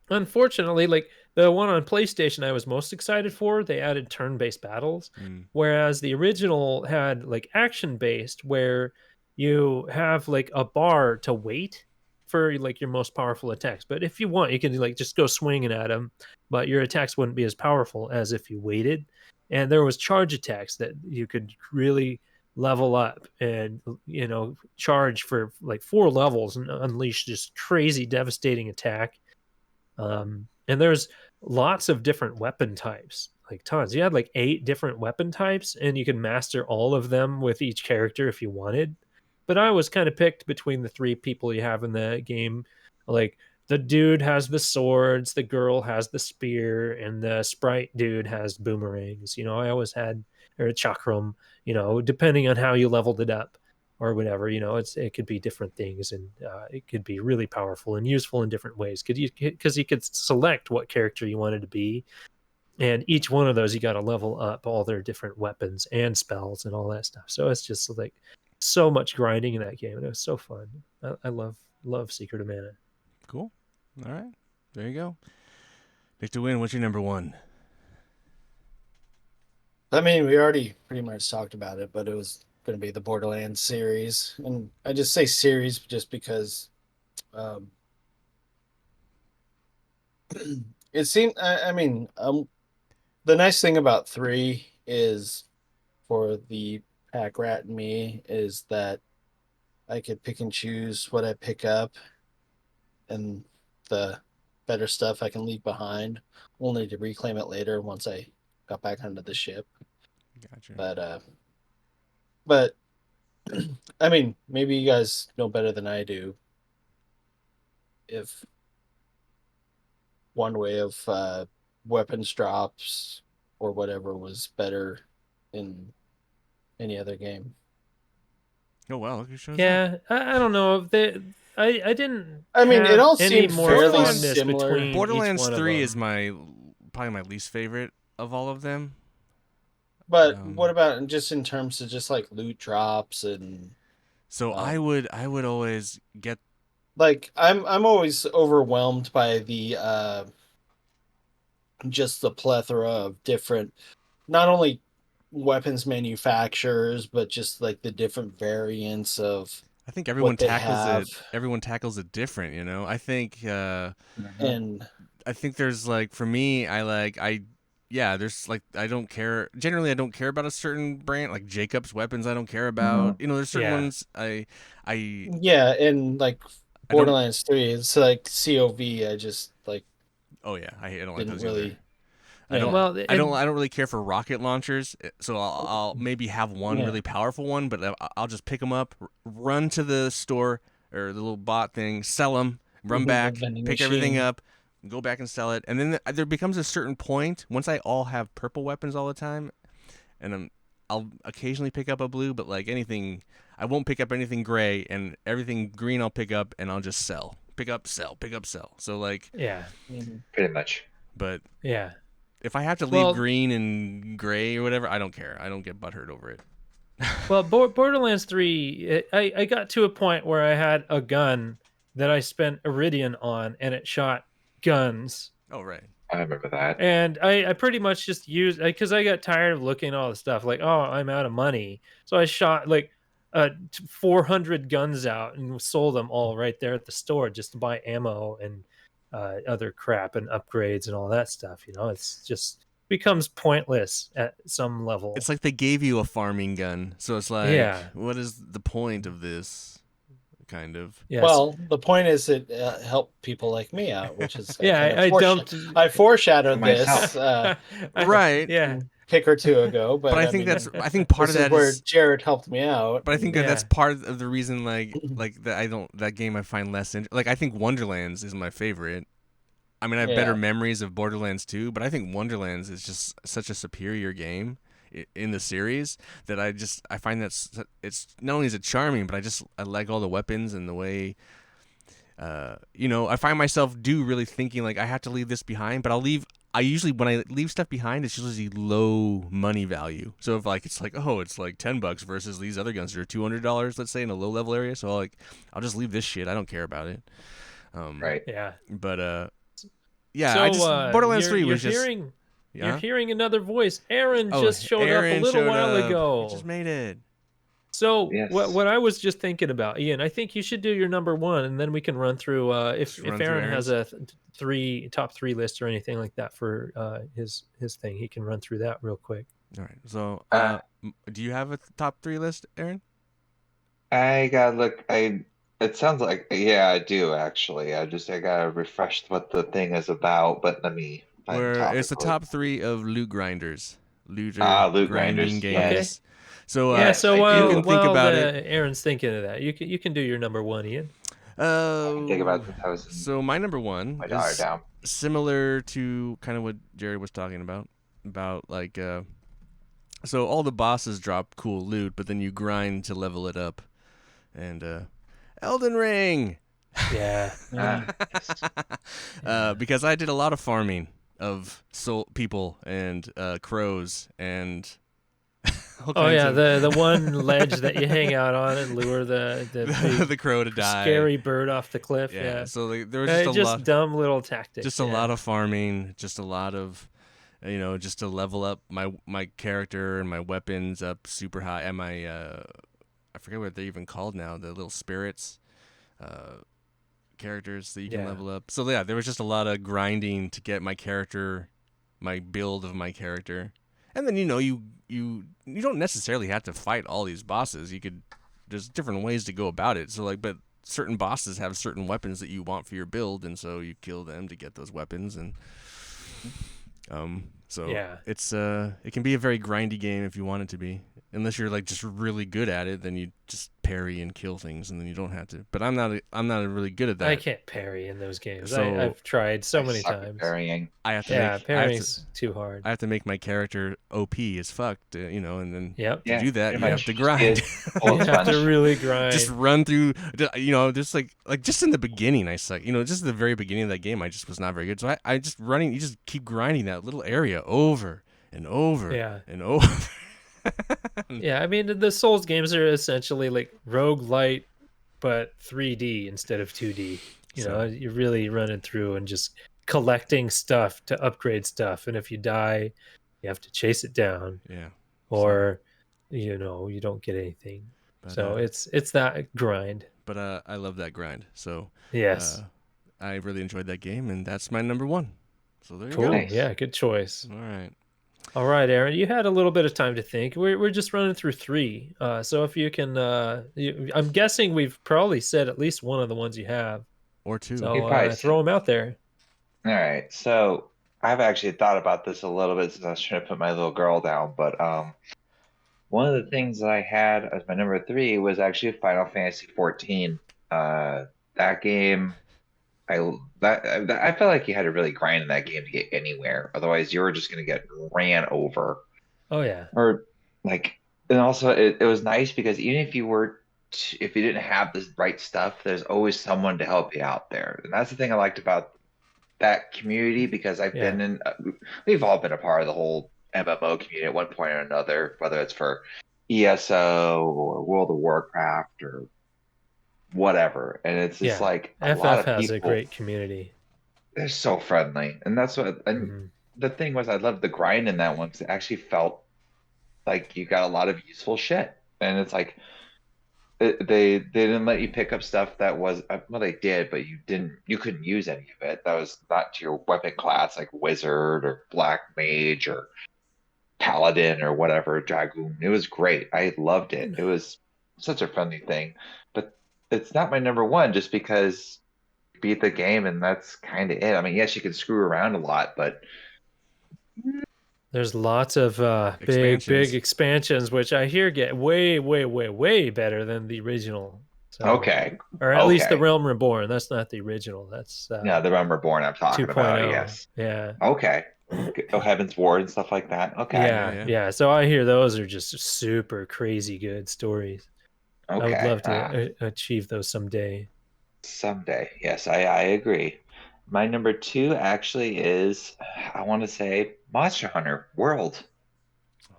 unfortunately, like the one on PlayStation I was most excited for, they added turn-based battles, Mm. whereas the original had like action-based where you have like a bar to wait for like your most powerful attacks. But if you want, you can like just go swinging at them, but your attacks wouldn't be as powerful as if you waited. And there was charge attacks that you could really level up and charge for like 4 levels and unleash just crazy devastating attack. And there's lots of different weapon types, like tons. You had like 8 different weapon types, and you can master all of them with each character if you wanted. But I was kind of picked between the 3 people you have in the game. Like the dude has the swords, the girl has the spear, and the sprite dude has boomerangs. I always had or a chakram, depending on how you leveled it up or whatever. It could be different things, and it could be really powerful and useful in different ways because you could select what character you wanted to be, and each one of those you got to level up all their different weapons and spells and all that stuff. So it's just like so much grinding in that game, and it was so fun. I love Secret of Mana. Cool. All right. There you go. Victor Win, what's your number one? I mean, we already pretty much talked about it, but it was going to be the Borderlands series, and I just say series just because um, it seemed. I mean, the nice thing about 3 is for the pack rat and me is that I could pick and choose what I pick up, and the better stuff I can leave behind, only to reclaim it later once I got back onto the ship. Gotcha. But I mean, maybe you guys know better than I do if one way of weapons drops or whatever was better in any other game. Oh, wow. Look who shows up. Yeah, I don't know if I didn't I mean, it have all any seemed more fairly fondness similar. between Borderlands each one 3 of is them. probably my least favorite of all of them. But what about just in terms of just like loot drops and So I would always get like I'm always overwhelmed by the just the plethora of different not only weapons manufacturers but just like the different variants of I think what they have. everyone tackles it different, I think And I think there's like for me I yeah, there's like I don't care. Generally, I don't care about a certain brand, like Jacob's weapons. I don't care about. You know, there's certain ones I Yeah, and like I don't. Borderlands 3, it's like COV. I just like Oh yeah, I don't like didn't those either. really. I don't. Yeah, Well, I don't really care for rocket launchers, so I'll maybe have one Yeah. really powerful one, but I'll just pick them up, run to the store or the little bot thing, sell them, run the back, vending pick everything machine. up, go back and sell it, and then there becomes a certain point once I all have purple weapons all the time, and I'll occasionally pick up a blue, but like anything, I won't pick up anything gray, and everything green I'll pick up and I'll just sell, pick up, sell, pick up, sell. So like, yeah, Pretty much. but yeah. if I have to leave Well, green and gray or whatever, I don't care. I don't get butthurt over it. well, Borderlands 3, I got to a point where I had a gun that I spent Iridian on, and it shot guns. Oh right. I remember that. And I pretty much just used, because I got tired of looking at all the stuff like, oh, I'm out of money. So I shot like 400 guns out and sold them all right there at the store just to buy ammo and other crap and upgrades and all that stuff. You know, it's just becomes pointless at some level. It's like they gave you a farming gun, so it's like, Yeah. what is the point of this? Kind of. Yes. Well, the point is it helped people like me out, which is yeah, I dumped. I foreshadowed Myself. this Right. Yeah. pick or two ago, but I I think mean, I think part this of is that where is. Jared helped me out. But I think Yeah. that's part of the reason, like that I don't that game I find less like I think Wonderlands is my favorite. I mean, I have better Yeah. memories of Borderlands 2, but I think Wonderlands is just such a superior game in the series that I find that it's not only is it charming, but I like all the weapons and the way. You know, I find myself really thinking like I have to leave this behind, but I usually when I leave stuff behind, it's usually low money value. So if like it's like it's like $10 versus these other guns that are $200, let's say in a low level area. So I'll just leave this shit. I don't care about it. Right. Yeah. But yeah, So Borderlands 3 you're was just hearing, yeah. you're hearing another voice. Aaron just showed Aaron up a little showed while up. ago. He just made it. So Yes. what I was just thinking about, Ian, I think you should do your number one, and then we can run through if Just run through Aaron has a Aaron's? top three list or anything like that for his thing, he can run through that real quick. All right. So Uh, do you have a top 3 list, Aaron? I gotta look. It sounds like I do actually. I gotta refresh what the thing is about. But let me find the Where topic. it's the top 3 of loot grinders, loot grinding grinders, games. yes. So Yeah. Yes, So I while do. You can think about it. Aaron's thinking of that, you can do your number one, Ian. I can think about it since I was So my number one my dollar is down. similar to kind of what Jared was talking about like so all the bosses drop cool loot, but then you grind to level it up, and Elden Ring. Yeah. Yes. Because I did a lot of farming of people and crows and all Oh kinds yeah, of- the one ledge that you hang out on and lure the big, the crow to die. scary bird off the cliff. Yeah. Yeah. So like, there was just a Just lot. dumb little tactics. Just a lot of farming, just a lot of, just to level up my character and my weapons up super high, and my I forget what they're even called now, the little spirits, characters that you can level up. So yeah, there was just a lot of grinding to get my character, my build of my character, and then you don't necessarily have to fight all these bosses. There's different ways to go about it. So but certain bosses have certain weapons that you want for your build, and so you kill them to get those weapons, and so Yeah. it's it can be a very grindy game if you want it to be. Unless you're like just really good at it, then you just parry and kill things, and then you don't have to. But I'm not really good at that. I can't parry in those games. So- I've tried so I many suck at times. parrying. I have to Yeah, make parrying's too hard. I have to make my character OP as fuck, and then Yep. to do that, pretty you have much. to Just grind. get full You have to sponge. really grind. Just run through, just like just in the beginning, I suck. Just the very beginning of that game, I just was not very good. So I just running. You just keep grinding that little area over and over Yeah. and over. Yeah, I mean the Souls games are essentially like roguelite, but 3D instead of 2D. You're really running through and just collecting stuff to upgrade stuff, and if you die, you have to chase it down, Yeah. or you don't get anything. But, So it's that grind. But I love that grind. So Yes. I really enjoyed that game, and that's my number one. So there you Cool. go. Nice. Yeah, good choice. All right. All right, Aaron, you had a little bit of time to think. We're just running through 3. So if you can, I'm guessing we've probably said at least one of the ones you have. Or 2. You So probably throw them out there. All right, so I've actually thought about this a little bit since I was trying to put my little girl down, but one of the things that I had as my number 3 was actually Final Fantasy 14. That game, I felt like you had to really grind in that game to get anywhere. Otherwise, you were just gonna get ran over. Oh yeah. Or like, and also it was nice because even if you didn't have the right stuff, there's always someone to help you out there, and that's the thing I liked about that community because I've Yeah. been in, we've all been a part of the whole MMO community at one point or another, whether it's for ESO or World of Warcraft or whatever. And it's just Yeah. like a lot FF of has a people, great community. they're so friendly. And that's what, and Mhm. the thing was, I loved the grind in that one because it actually felt like you got a lot of useful shit. And it's like, they didn't let you pick up stuff that was well they did but you couldn't use any of it that was not to your weapon class like wizard or black mage or paladin or whatever dragoon. It was great. I loved it. It was such a friendly thing, but it's not my number 1 just because you beat the game and that's kind of it. I mean, yes, you can screw around a lot, but There's lots of big Expansions. expansions, which I hear get way, way, way, way better than the original. So, okay, or at least the okay. Realm Reborn. That's not the original. That's Yeah, the Realm Reborn I'm talking 2.0. about. Yes. Yeah. Okay. Oh, Heaven's Ward and stuff like that. Okay. Yeah, Yeah. So I hear those are just super crazy good stories. I would Okay. love to achieve those someday. Someday. Yes, I agree. My number 2 actually is, I want to say, Monster Hunter World.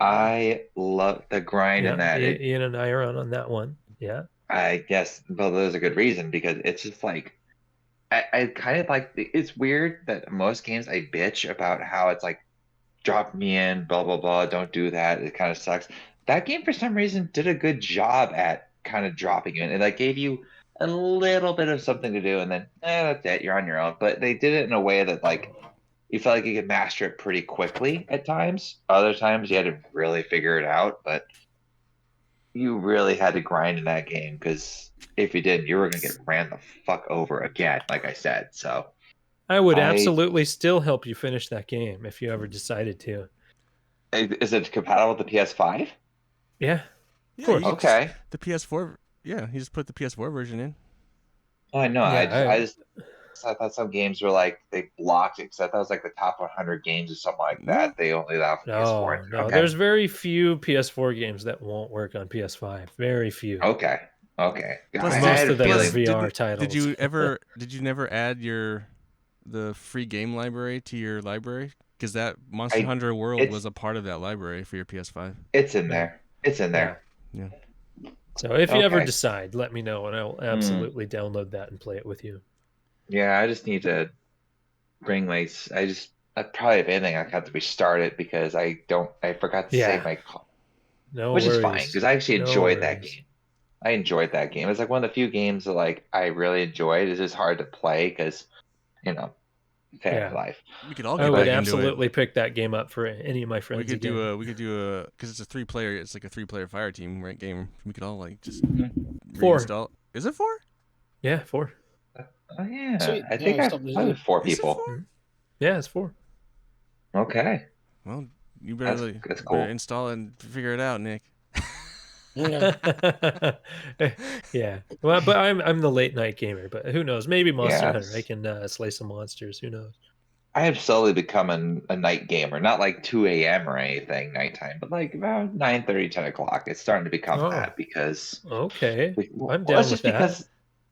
I love the grind in Yeah, that. Ian and I are on that one. Yeah. I guess, well, there's a good reason because it's just like, I kind of like, it's weird that most games I bitch about how it's like, drop me in, blah, blah, blah, don't do that. It kind of sucks. That game, for some reason, did a good job at kind of dropping you in. It like gave you a little bit of something to do, and then, that's it, you're on your own. But they did it in a way that, like, you felt like you could master it pretty quickly at times. Other times, you had to really figure it out, but you really had to grind in that game because if you didn't, you were going to get ran the fuck over again, like I said. So I would I absolutely still help you finish that game if you ever decided to. is it compatible with the PS5? Yeah. Yeah, course. Okay. The PS4. Yeah, you just put the PS4 version in. Oh, I know. Yeah, I thought some games were like they blocked it because I thought it was like the top 100 games or something like No. that. They only allow for PS4. No. Okay. There's very few PS4 games that won't work on PS5. Very few. Okay. Okay. Plus, I most had a of them are feeling. VR titles. Did you never add the free game library to your library? Because that Monster Hunter World was a part of that library for your PS5. It's in there. It's in there. Yeah. So if you ever Okay. decide, let me know and I'll absolutely download that and play it with you. Yeah, I just need to bring my. I probably if anything, I have to restart it because I forgot to save my. No Which worries. is fine because I actually No enjoyed that worries. game. I enjoyed that game. It's like one of the few games that like I really enjoyed. It's just hard to play because, family life. We could all I get would back into absolutely pick that game up for any of my friends. We could do a because it's a 3-player. It's like a 3-player fire team right game. We could all like just 4. reinstall. Is it 4? Yeah, 4. Oh yeah, Sweet. I think Yeah, I something played to with 4 Is it people. 4? Yeah, it's 4. Okay, Well, you better that's better cool. install it and figure it out, Nick. Yeah. Well, but I'm the late night gamer. But who knows? Maybe Monster Hunter. Yes. I can slay some monsters. Who knows? I have slowly become a night gamer, not like 2 a.m. or anything nighttime, but like about 9:30, 10 o'clock. It's starting to become Oh. that because Okay. I'm it's down with just that. because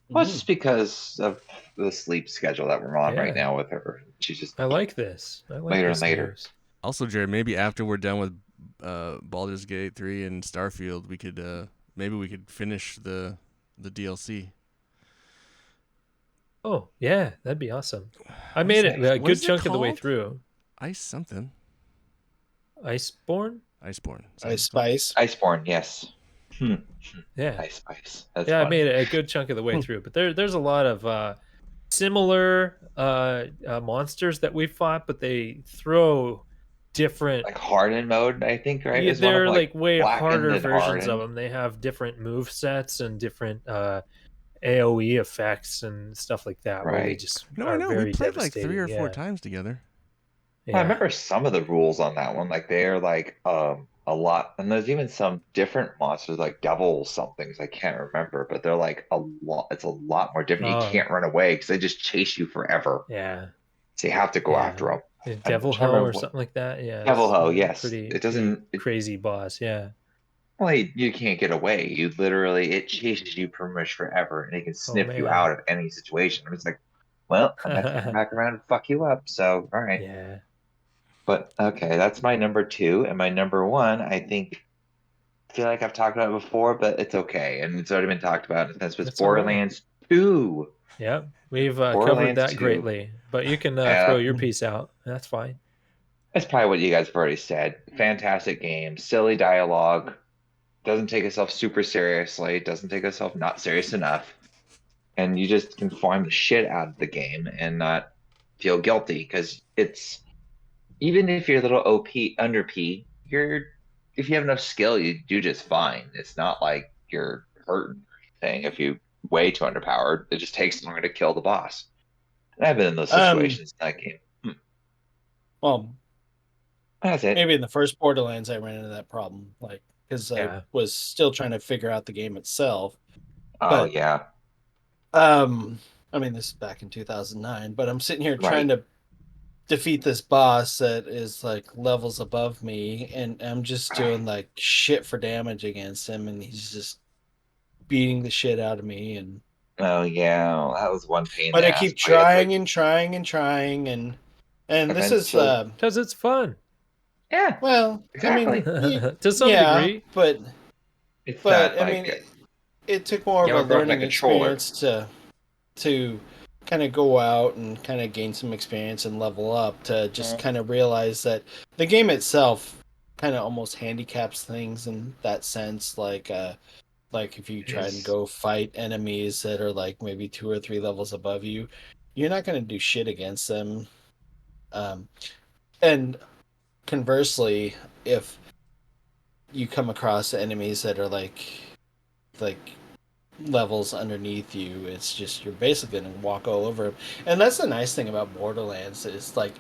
well, it's just because of the sleep schedule that we're on right Yeah. now with her. She's just I like this. I like Later this and later. news. Also, Jared, maybe after we're done with Baldur's Gate 3 and Starfield, we could maybe we could finish the DLC. Oh yeah, that'd be awesome. I made it a What good is it chunk of the way called? through. Ice something. Iceborne? Iceborne. Ice Spice. Iceborne, yes. Yeah. Ice Spice. That's Yeah, I funny. made it a good chunk of the way through. But there's a lot of similar monsters that we fought, but they throw different. like hardened mode, I think, right? Yeah, Is one of they're like way blackened harder and versions of hardened. them. They have different move sets and different AOE effects and stuff like that, where they Right. just No, I are know. We very played like 3 devastating. or 4 Yeah, times together. I yeah. remember some of the rules on that one. Like they're like a lot, and there's even some different monsters like devil somethings I can't remember, but they're like a lot. It's a lot more different. You Oh, can't run away because they just chase you forever. yeah, So you have to go yeah. after them. I'm Devil trying to Ho remember or something like that. Yeah, Devil it's Ho. a Yes, pretty it pretty doesn't. crazy boss. Yeah. Well, you can't get away. You literally it chases you pretty much forever, and it can Oh sniff you man. out of any situation. It's like, well, I'm gonna have to come back around and fuck you up. So, all right. Yeah. But okay, that's my number two, and my number one. I feel like I've talked about it before, but it's okay, and it's already been talked about in a sense. It's That's all right. Borderlands 2. Yeah, we've covered Borderlands that 2. greatly, but you can throw Uh, your piece out. That's fine. that's probably what you guys have already said. Fantastic game, silly dialogue, doesn't take itself super seriously, doesn't take itself not serious enough, and you just can farm the shit out of the game and not feel guilty because it's even if you're a little OP under P, you're if you have enough skill, you do just fine. It's not like you're hurting or anything if you way too underpowered. It just takes longer to kill the boss. And I've been in those Um, situations in that game. well, That's it. maybe in the first Borderlands I ran into that problem, like because I Yeah. was still trying to figure out the game itself. Oh But yeah, I mean, this is back in 2009, but I'm sitting here trying right. to defeat this boss that is like levels above me, and I'm just doing like shit for damage against him, and he's just beating the shit out of me. And Oh yeah, that was one pain in but the I ass. keep I had to like trying and trying and trying, and this is eventually. Because it's fun. Yeah, well, I mean, exactly. To some yeah, degree. It's but not I mean, like it took more you of a have a broken learning controller. experience to kind of go out and kind of gain some experience and level up to just kind of realize that the game itself kind of almost handicaps things in that sense, like if you It try and is. go fight enemies that are like maybe 2 or 3 levels above you, you're not going to do shit against them. And conversely, if you come across enemies that are like levels underneath you, it's just you're basically gonna walk all over them. And that's the nice thing about Borderlands is like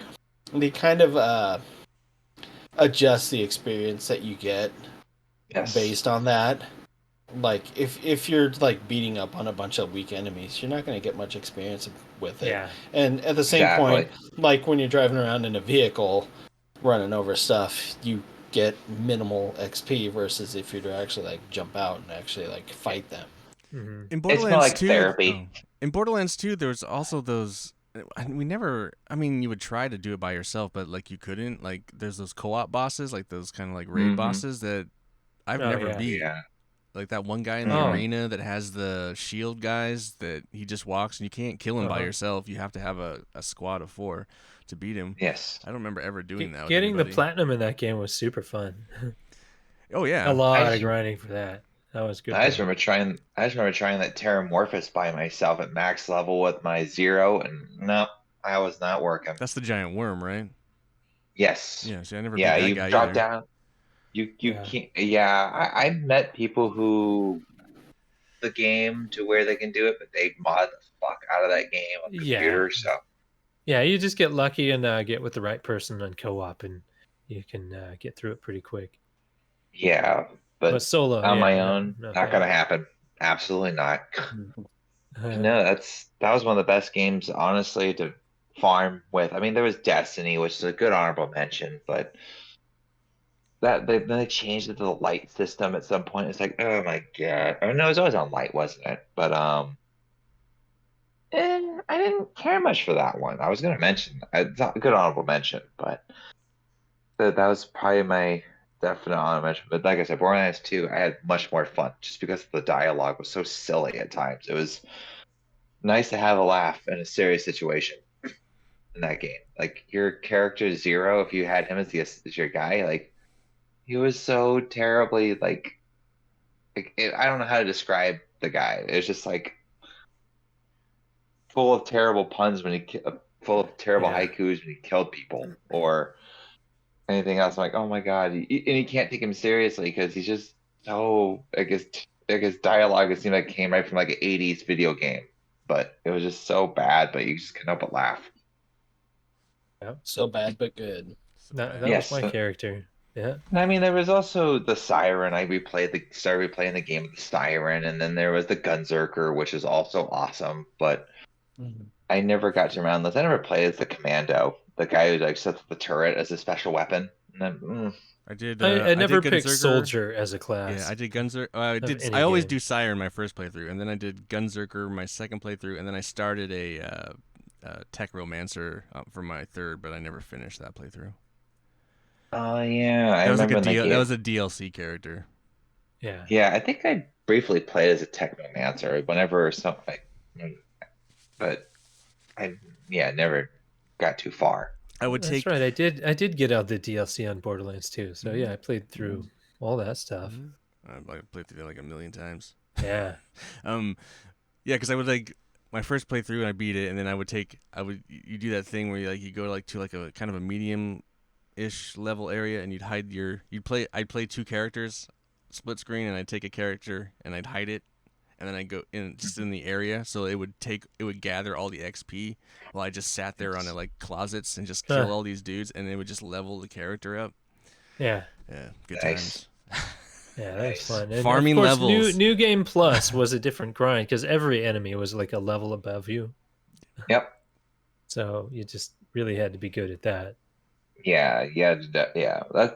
they kind of adjust the experience that you get Yes, based on that. Like if you're like beating up on a bunch of weak enemies, you're not going to get much experience with it. Yeah. And at the same exactly. point, like when you're driving around in a vehicle running over stuff, you get minimal XP versus if you're to actually like jump out and actually like fight them. Hmm. In It's more Borderlands like 2, therapy. in Borderlands 2, there was also those. We never. I mean, you would try to do it by yourself, but like you couldn't. Like, there's those co-op bosses, like those kind of like raid Mm-hmm. bosses that I've Oh never yeah. beat. Yeah. Like that one guy in the Mm-hmm. Oh. arena that has the shield guys that he just walks and you can't kill him by Uh-huh. yourself. You have to have a squad of 4 to beat him. Yes. I don't remember ever doing that with Getting the anybody. platinum in that game was super fun. Oh A yeah. I lot of just, grinding for that. That was a good I just time. remember trying. I just remember trying that Terramorphous by myself at max level with my zero, and no, I was not working. That's the giant worm, right? Yes. Yeah, see, I never beat Yeah, that you guy drop either. down. You Yeah. can't. Yeah, I've met people who the game to where they can do it, but they mod the fuck out of that game on Yeah. computer. So Yeah, you just get lucky and get with the right person on co-op, and you can get through it pretty quick. yeah, But but solo, on yeah, my no, own, not not gonna bad. happen. Absolutely not. Uh, No, that was one of the best games, honestly, to farm with. I mean, there was Destiny, which is a good honorable mention, but that they changed it to the light system at some point. It's like, oh my God. Oh no, it was always on light, wasn't it? But I didn't care much for that one. I was gonna mention it's not a good honorable mention, but that was probably my definite honorable mention. But like I said, Borderlands 2, I had much more fun just because the dialogue was so silly at times. It was nice to have a laugh in a serious situation in that game. Like your character Zero, if you had him as your guy, like he was so terribly I don't know how to describe the guy. It's just like full of terrible puns when full of terrible yeah. haikus when he killed people, or anything else. I'm like, oh my god, and you can't take him seriously because he's just so like his dialogue, it seemed like came right from like an '80s video game, but it was just so bad. But you just couldn't help but laugh. So bad but good. That was Yes, my character. Yeah. and I mean there was also the Siren. I started replaying the game of the Siren, and then there was the Gunzerker, which is also awesome. But I never got to around this. I never played as the Commando, the guy who like sets up the turret as a special weapon. And then, I did. I never did picked Gunzerker. Soldier as a class. Yeah, I did Gunzerker. any I always game. do Siren my first playthrough, and then I did Gunzerker my second playthrough, and then I started a Tech Romancer for my third, but I never finished that playthrough. oh yeah, I That was like remember a that game. that was a DLC character. Yeah. Yeah, I think I briefly played as a Technomancer whenever something, but I never got too far. I would That's take. right. I did get out the DLC on Borderlands 2. So yeah, I played through all that stuff. I played through that like a million times. Yeah. Yeah, because I would like my first playthrough and I beat it, and then you do that thing where you go to like a kind of a medium-ish level area, and I'd play two characters, split screen, and I'd take a character and I'd hide it, and then I'd go in just in the area, so it would gather all the XP while I just sat there on like closets and just kill all these dudes, and it would just level the character up. Yeah. Yeah, good Nice. times. Yeah, that was fun. And Farming of course, levels. New Game Plus was a different grind because every enemy was like a level above you. Yep. So you just really had to be good at that. Yeah.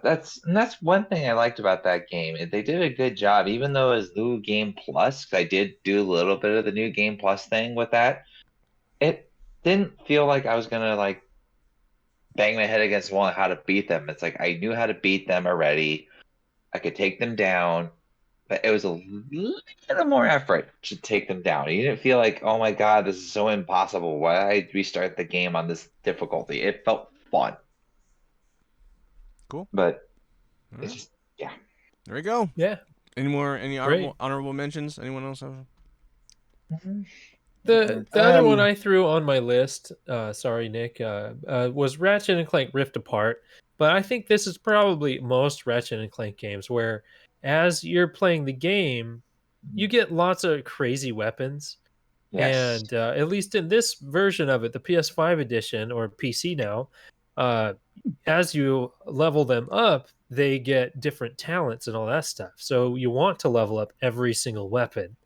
That's one thing I liked about that game. They did a good job, even though it was New Game Plus. 'Cause I did do a little bit of the New Game Plus thing with that. It didn't feel like I was gonna like bang my head against the wall on how to beat them. It's like I knew how to beat them already. I could take them down, but it was a little more effort to take them down. You didn't feel like, oh my god, this is so impossible. Why did I restart the game on this difficulty? It felt fun. Cool. But All it's right. just, yeah. There we go. Yeah. Any Great. honorable mentions? Anyone else have? The other one I threw on my list, sorry Nick, was Ratchet and Clank Rift Apart. But I think this is probably most Ratchet and Clank games where, as you're playing the game, you get lots of crazy weapons. Yes. And at least in this version of it, the PS5 edition or PC now, as you level them up, they get different talents and all that stuff. So you want to level up every single weapon.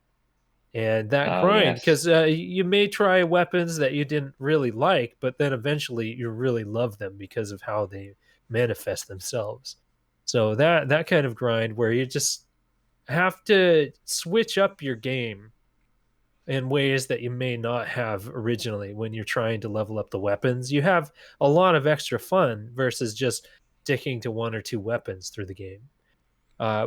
And that Oh, grind, yes. because you may try weapons that you didn't really like, but then eventually you really love them because of how they manifest themselves. So that kind of grind where you just have to switch up your game in ways that you may not have originally when you're trying to level up the weapons. You have a lot of extra fun versus just sticking to one or two weapons through the game.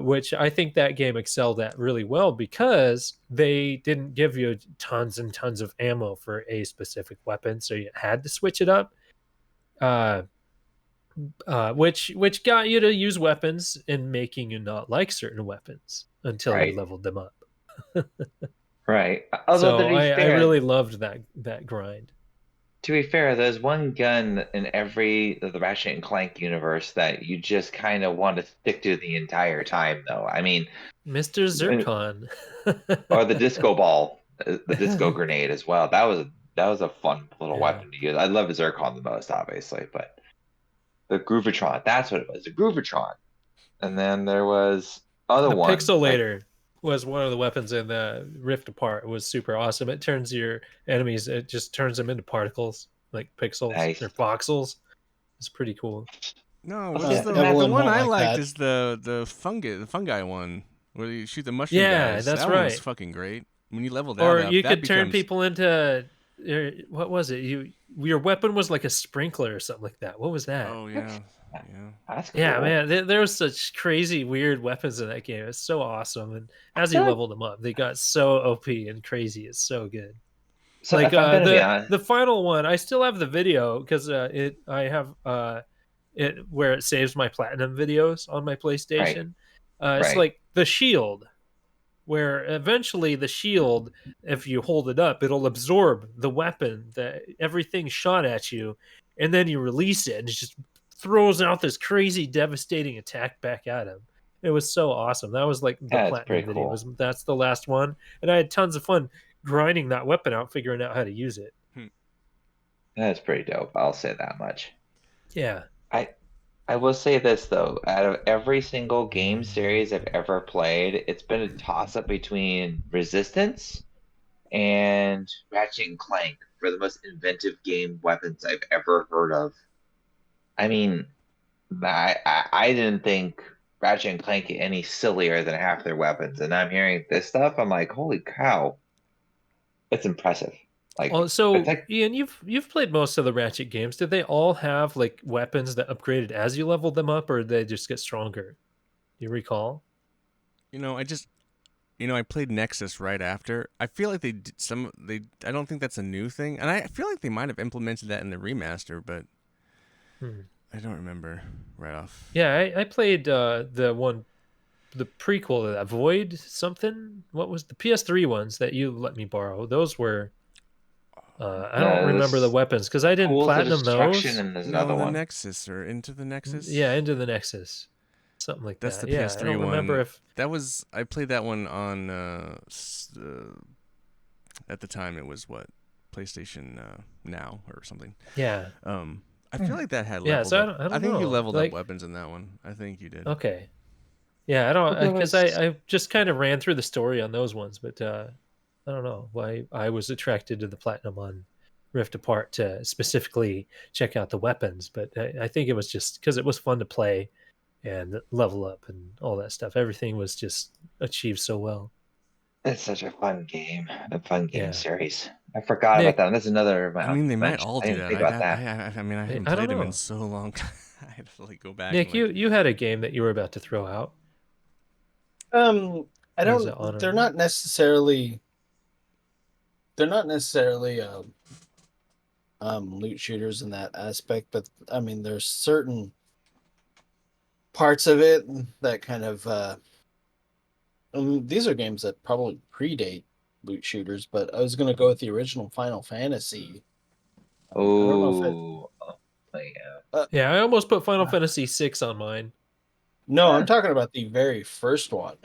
Which I think that game excelled at really well because they didn't give you tons and tons of ammo for a specific weapon, so you had to switch it up. Which got you to use weapons and making you not like certain weapons until you Right. leveled them up. Right. Although So to be I fair, really loved that grind. there's one gun in every the Ratchet and Clank universe that you just kind of want to stick to the entire time, though. I mean, Mr. Zircon. or the disco ball, the disco grenade as well. That was a fun little Yeah. weapon to use. I love the Zircon the most, obviously, but the Groovatron, that's what it was, the Groovatron. And then there was other The ones. Pixelator was one of the weapons in the Rift Apart. It was super awesome. It turns your enemies, it just turns them into particles, like pixels Nice. or voxels. It's pretty cool. No, What's what's that? the Evelyn one won't I like liked that. is the fungi one where you shoot the mushroom Yeah, guys. that's that one was right. fucking great. When you level that Or up, you that could turn becomes- people into what was it? Your weapon was like a sprinkler or something like that. What was that? Oh yeah, yeah. That's cool. Yeah, man, there was such crazy, weird weapons in that game. It's so awesome, and as you Yeah. leveled them up, they got so OP and crazy. It's so good. So Like if I'm gonna be the honest, the final one, I still have the video because I have it where it saves my platinum videos on my PlayStation. It's Right. like the shield, where eventually the shield, if you hold it up, it'll absorb the weapon that everything shot at you, and then you release it and it just throws out this crazy, devastating attack back at him. It was so awesome. That was like the Yeah, it's platinum pretty video. cool. That's the last one, and I had tons of fun grinding that weapon out, figuring out how to use it. That's pretty dope. I'll say that much. Yeah. I I will say this though, out of every single game series I've ever played, it's been a toss up between Resistance and Ratchet and Clank for the most inventive game weapons I've ever heard of. I mean, I didn't think Ratchet and Clank get any sillier than half their weapons, and I'm hearing this stuff. I'm like, holy cow, it's impressive. Oh, Like, it's so like, Ian, you've played most of the Ratchet games. Did they all have like weapons that upgraded as you leveled them up, or did they just get stronger? Do you recall? You know, I played Nexus right after. I feel like they did I don't think that's a new thing, and I feel like they might have implemented that in the remaster, but Hmm. I don't remember right off. Yeah, I played the prequel to that, Void something. What was the PS3 ones that you let me borrow? Those were I don't remember the this weapons because I didn't Tools of platinum Destruction, those. and there's No, another the one. Nexus or Into the Yeah, Nexus. Into the Nexus, something like That's that. the Yeah, I PS3 don't remember one. if. That was I played that one on at the time it was what PlayStation Now or something. Yeah, I feel like that had yeah. leveled So up. I I don't think you know. leveled up Like, weapons in that one. I think you did. okay, yeah, I But don't there because was I just kind of ran through the story on those ones, but I don't know why I was attracted to the platinum on Rift Apart to specifically check out the weapons, but I think it was just because it was fun to play and level up and all that stuff. Everything was just achieved so well. It's such a fun game Yeah, series. I forgot about Nick, that. That's another of my I mean, they honorable might mentions. all I do didn't that. think about that. I mean, I haven't I don't played them in know. so long. I had to like go back and Nick, like. you had a game that you were about to throw out. Um, I Or is it don't. honorable? They're not necessarily loot shooters in that aspect, but I mean, there's certain parts of it that kind of these are games that probably predate loot shooters, but I was going to go with the original Final Fantasy. I don't know if it. Oh, yeah. Yeah, I almost put Final Fantasy VI on mine. No, I'm Huh. talking about the very first one.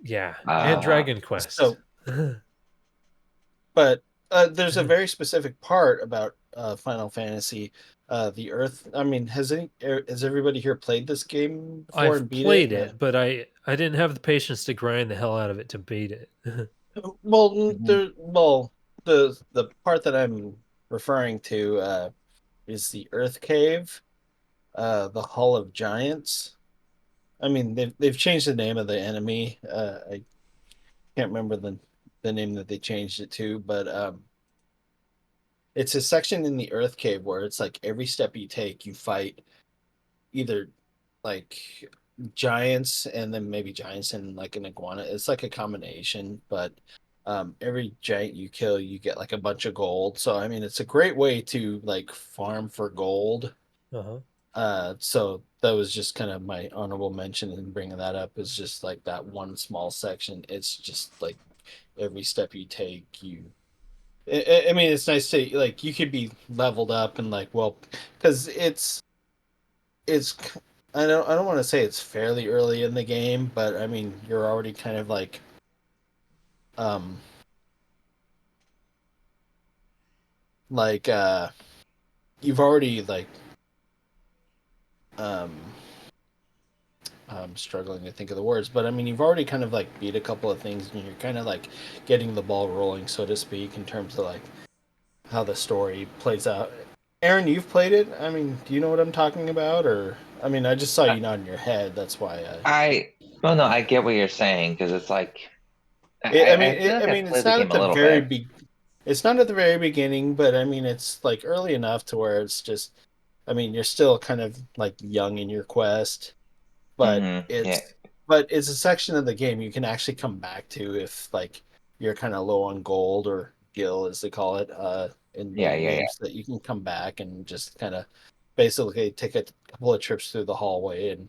Yeah, and Uh, Dragon Quest. So, but there's a very specific part about Final Fantasy, the Earth. I mean, has everybody here played this game before I've and beat it? played it, but I didn't have the patience to grind the hell out of it to beat it. Well, mhm. the part that I'm referring to is the Earth Cave, the Hall of Giants. I mean, they've changed the name of the enemy. I can't remember the name that they changed it to, but it's a section in the Earth Cave where it's like every step you take, you fight either like giants and then maybe giants and like an iguana. It's like a combination, but every giant you kill, you get like a bunch of gold. So I mean, it's a great way to like farm for gold. Uh-huh. So that was just kind of my honorable mention in bringing that up is just like that one small section. It's just like every step you take, I mean, it's nice to like you could be leveled up and like well, because it's I don't want to say it's fairly early in the game, but I mean you're already kind of um like you've already um I'm struggling to think of the words, but I mean you've already kind of like beat a couple of things and you're kind of like getting the ball rolling, so to speak, in terms of like how the story plays out. Aaron, you've played it. I mean, do you know what I'm talking about? Or I mean, I just saw I, you nodding your head. That's why I, well, no, I get what you're saying because it's like I feel I like I mean, it's played the not game at a the little bit. it's not at the very beginning, but I mean, it's like early enough to where it's just, I mean, you're still kind of like young in your quest, but Yeah, it's a section of the game you can actually come back to if like you're kind of low on gold or gil as they call it in the yeah. games that you can come back and just kind of basically take a couple of trips through the hallway and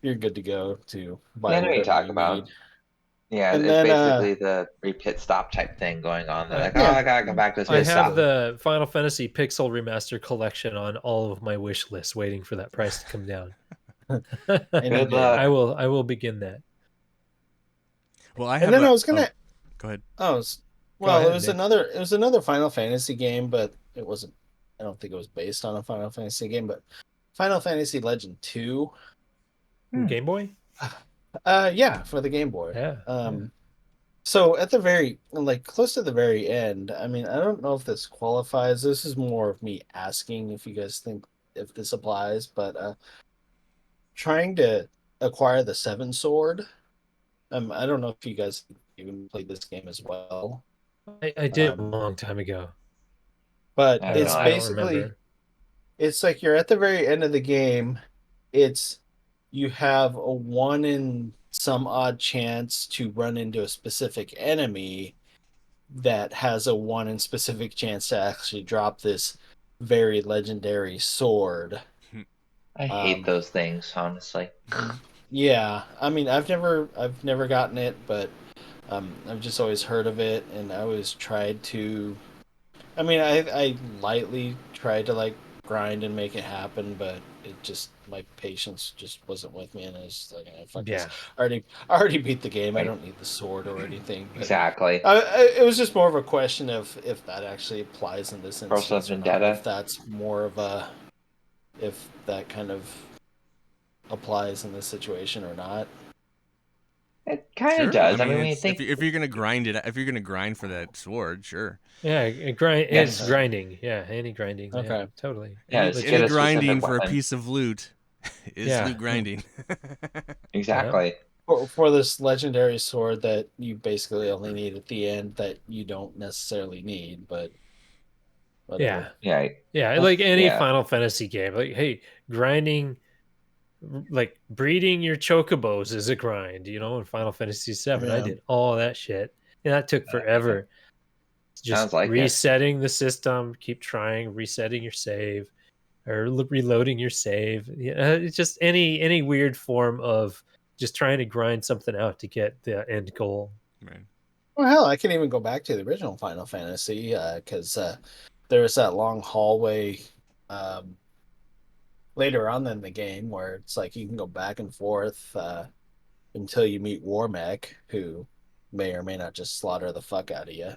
you're good to go to Yeah, buy I know what you whatever talk you need. about. Yeah, And it's then basically the pit stop type thing going on. They're like, oh, yeah, I gotta come back to this I pit have stop. the Final Fantasy Pixel Remaster collection on all of my wish lists, waiting for that price to come down. and Good luck. I will begin that. Well, I and have then a. I was gonna. Go ahead. Well, ahead, Nick. it was another Final Fantasy game, but it wasn't. I don't think it was based on a Final Fantasy game, but Final Fantasy Legend 2. Game Boy? Yeah, for the Game Boy. Yeah. So at the very, like, close to the very end, I mean, I don't know if this qualifies. This is more of me asking if you guys think if this applies, but trying to acquire the Seven Sword. I don't know if you guys even played this game as well, I did a um, long time ago. but I have it's no I idea. don't remember. it's like you're at the very end of the game. It's you have a one in some odd chance to run into a specific enemy that has a one in specific chance to actually drop this very legendary sword. I hate Um, those things, honestly. yeah, I mean, I've never gotten it, but I've just always heard of it, and I always tried to. I mean, I lightly tried to like grind and make it happen, but it just my patience just wasn't with me, and I was like, fuck this. Yeah. I already beat the game. I Right. don't need the sword or anything. But Exactly. it was just more of a question of if that actually applies in this Personal instance or not. vendetta. If that's more of a if that kind of applies in this situation or not. It kind of Sure. does. I mean, when you It's, think, if you're gonna grind it, if you're gonna grind for that sword, sure. Yeah, Yes. it's grinding. Yeah, any grinding. Okay. Yeah, totally. Yeah, Any, just any get a grinding specific for a weapon. piece of loot is Yeah. loot grinding. Exactly. For this legendary sword that you basically only need at the end that you don't necessarily need, but whatever. Yeah. Yeah. Yeah, Well, like any yeah. Final Fantasy game. Like, hey, grinding, like breeding your chocobos is a grind. In Final Fantasy VII, I Yeah. did all that shit, and that took forever. Just Sounds like it. resetting the system, keep trying, resetting your save, or reloading your save. It's just any weird form of just trying to grind something out to get the end goal. Right. Well, hell, I can even go back to the original Final Fantasy because there was that long hallway um, later on in the game where it's like you can go back and forth until you meet Warmech, who may or may not just slaughter the fuck out of you.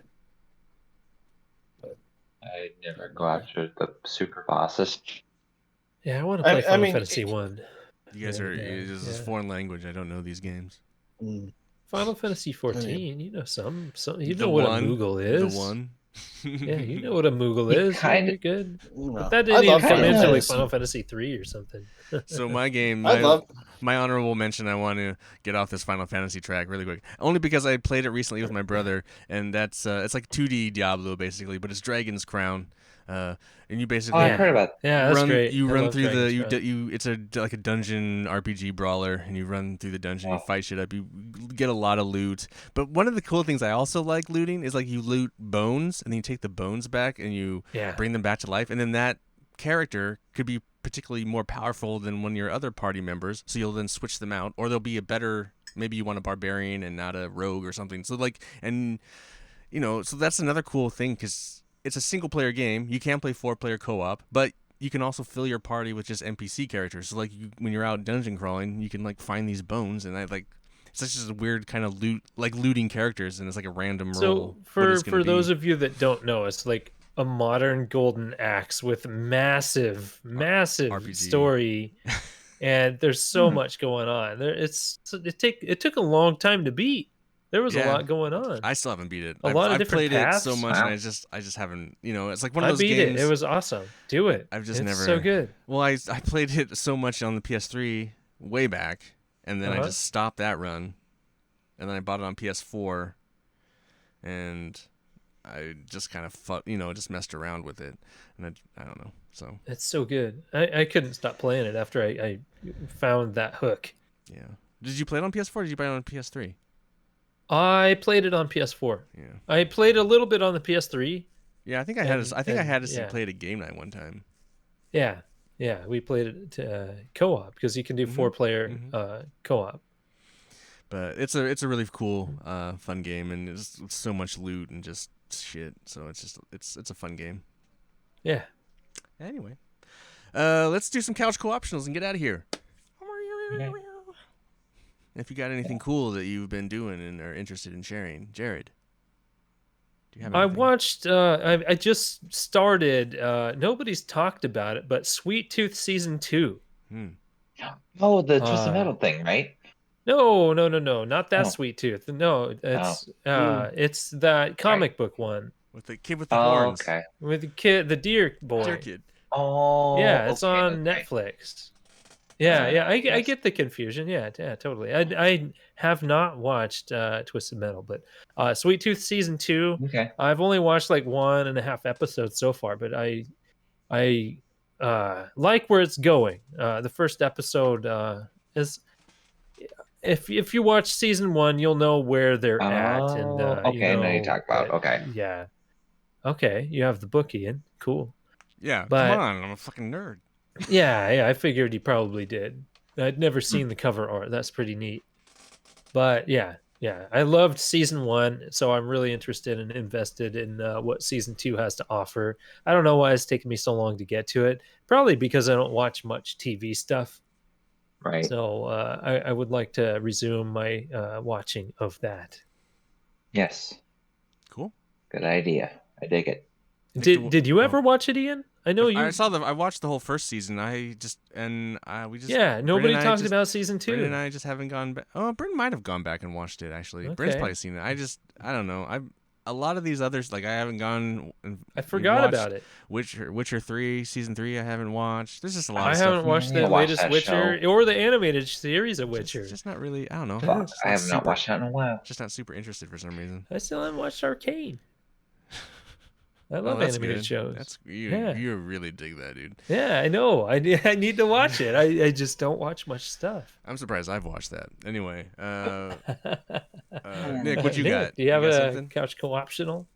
I never go after the super bosses. Yeah, I want to play Final mean, Fantasy 1. You guys are. This is Yeah. foreign language. I don't know these games. Final Fantasy 14, you know some you The know what one, a Moogle is. The one. Yeah, you know what a Moogle You is. kinda- You're good. You know, But that I didn't even love come Final into like Fantasy. Final Fantasy 3 or something. So my game, I love. my honorable mention. I want to get off this Final Fantasy track really quick, only because I played it recently with my brother, and that's it's like 2D Diablo basically, but it's Dragon's Crown, and you basically Oh, I've heard about. Yeah, that's run great. you I run love through the Dragon's Crown. it's like a dungeon RPG brawler, and you run through the dungeon, you fight shit up, you get a lot of loot. But one of the cool things I also like looting is like you loot bones, and then you take the bones back and you bring them back to life, and then that character could be particularly more powerful than one of your other party members, so you'll then switch them out, or they'll be a better, maybe you want a barbarian and not a rogue or something. So like, and so that's another cool thing because it's a single player game. You can play 4-player co-op, but you can also fill your party with just NPC characters. So like when you're out dungeon crawling, you can like find these bones, and it's just a weird kind of looting characters, and it's like a random roll. So for those of you that don't know, it's like a modern golden axe with massive RPG. story, and there's so much going on. It took a long time to beat. There was a lot going on. I still haven't beat it. A lot of I've different played paths. it so much, Wow. and I just haven't. It's like one of I those beat games. it. It was awesome. Do it. I've just it's never. so good. Well, I played it so much on the PS3 way back, and then I Uh-huh. just stopped that run, and then I bought it on PS4, and I just kind of just messed around with it, and I don't know. So It's so good. I couldn't stop playing it after I found that hook. yeah. Did you play it on PS4? Or did you buy it on PS3? I played it on PS4. Yeah. I played a little bit on the PS3. Yeah, I think I had. I think I had us yeah. play it at game night one time. Yeah, we played it co-op because you can do 4-player co-op. But it's a really cool, fun game, and it's so much loot and just shit. So it's a fun game. Yeah. Anyway, let's do some couch co-optionals and get out of here. Okay. If you got anything cool that you've been doing and are interested in sharing, Jared, do you have I anything? watched. I just started. Nobody's talked about it, but Sweet Tooth season 2. Oh, the Twisted Metal thing, right? No, not that Oh. Sweet Tooth. No, it's that comic book one With the kid with the Oh, horns. okay. with the kid, the deer boy. Dear kid. Oh, Yeah, it's okay, on okay. Netflix. Yeah, Yeah, I yes. get the confusion. Yeah, totally. I have not watched Twisted Metal, but Sweet Tooth season 2. Okay. I've only watched like 1.5 episodes so far, but I like where it's going. The first episode is if you watch season 1, you'll know where they're at, and Oh, you okay. I know you know talk about. that. Okay. Yeah. Okay, you have the book, Ian. Cool. Yeah, come But on, I'm a fucking nerd. yeah, I figured you probably did. I'd never seen the cover art. That's pretty neat. But yeah, I loved season 1, so I'm really interested and invested in what season 2 has to offer. I don't know why it's taken me so long to get to it. Probably because I don't watch much TV stuff. Right. So I would like to resume my watching of that. Yes. Cool. Good idea. I dig it. Did you ever watch it, Ian? I know you. I watched the whole first season. We just Yeah, nobody talked about season 2. Brendan and I just haven't gone back. Oh, Brendan might have gone back and watched it actually. Brendan's Okay. probably seen it. I don't know. A lot of these others, like I haven't gone. I forgot watched about it. Witcher 3 season 3. I haven't watched. There's just a lot I of stuff. haven't watched I need the to watch latest that Witcher show. or the animated series of Witcher. Just not really. I don't know. Fuck, Just I have not super- watched that in a while. Just not super interested for some reason. I still haven't watched Arcane. I Oh, love that's animated good. shows. That's you. Yeah. You really dig that, dude. Yeah, I know. I need to watch it. I just don't watch much stuff. I'm surprised I've watched that. Anyway, Nick, what you Nick, got? do you have got a something? couch co-optional?